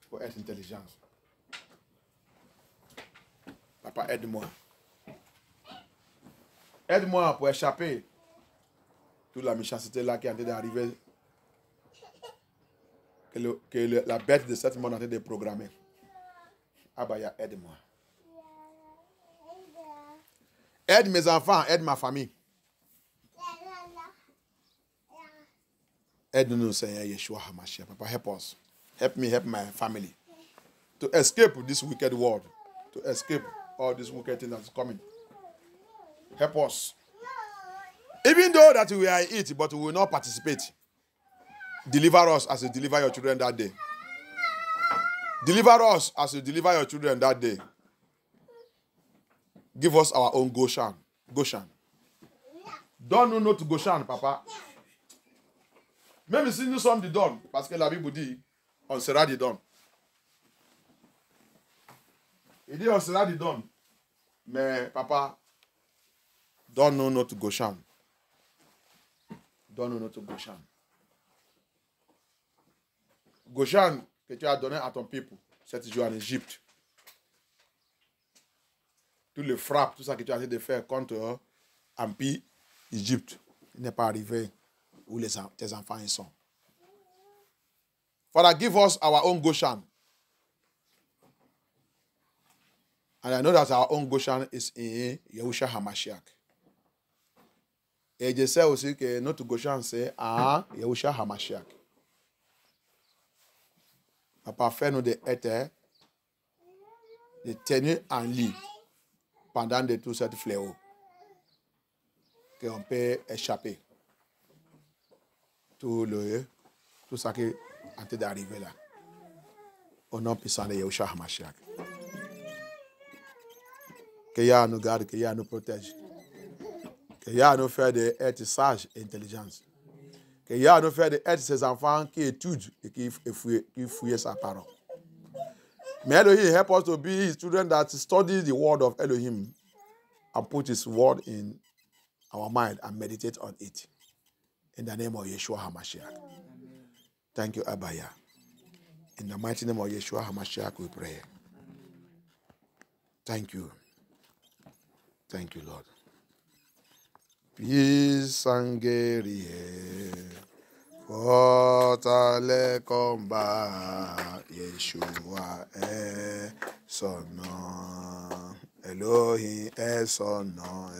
pour être intelligent. Papa, aide-moi. Aide-moi pour échapper toute la méchanceté là qui est en train d'arriver. Que la bête de cette monde est en train de programmer. Abaya, aide-moi. Aide mes enfants, aide ma famille. Aide-nous, Seigneur Yeshua HaMashiach. Papa, help us. Help me, help my family. To escape this wicked world. To escape all this wicked thing that's coming. Help us. Even though that we are in it, but we will not participate. Deliver us as you deliver your children that day. Deliver us as you deliver your children that day. Give us our own Goshen. Goshen. Donne-nous notre Goshen, papa. Même si nous sommes des dons, parce que la Bible dit, on sera des dons. Il dit, on sera des dons. Mais, papa, donne-nous notre Goshen. Donne-nous notre Goshen. Goshen que tu as donné à ton peuple cette jour en Égypte. Toutes les frappes, tout ça que tu as essayé de faire contre l'Empire Égypte, il n'est pas arrivé où tes enfants y sont. Father, give us our own Goshen. And I know that our own Goshen is in Yahushua HaMashiach. Et je sais aussi que notre Goshen, c'est en Yahushua HaMashiach. Papa, fais-nous d'être, de tenir en lit pendant de tout ce fléau, qu'on peut échapper tout ça qui est en train d'arriver là. Au nom puissant de Yahushua HaMashiach. Que Yah nous garde, que Yah nous protège. Que Yah nous fait d'être sages et intelligents. Que Yah nous fait d'être ces enfants qui étudient et qui fouillent sa parole. May Elohim help us to be his children that study the word of Elohim and put his word in our mind and meditate on it. In the name of Yeshua HaMashiach. Thank you, Abaya. In the mighty name of Yeshua HaMashiach we pray. Thank you. Thank you, Lord. Peace and guerrier, forte les combats, Yeshua est son nom, Elohim est son nom.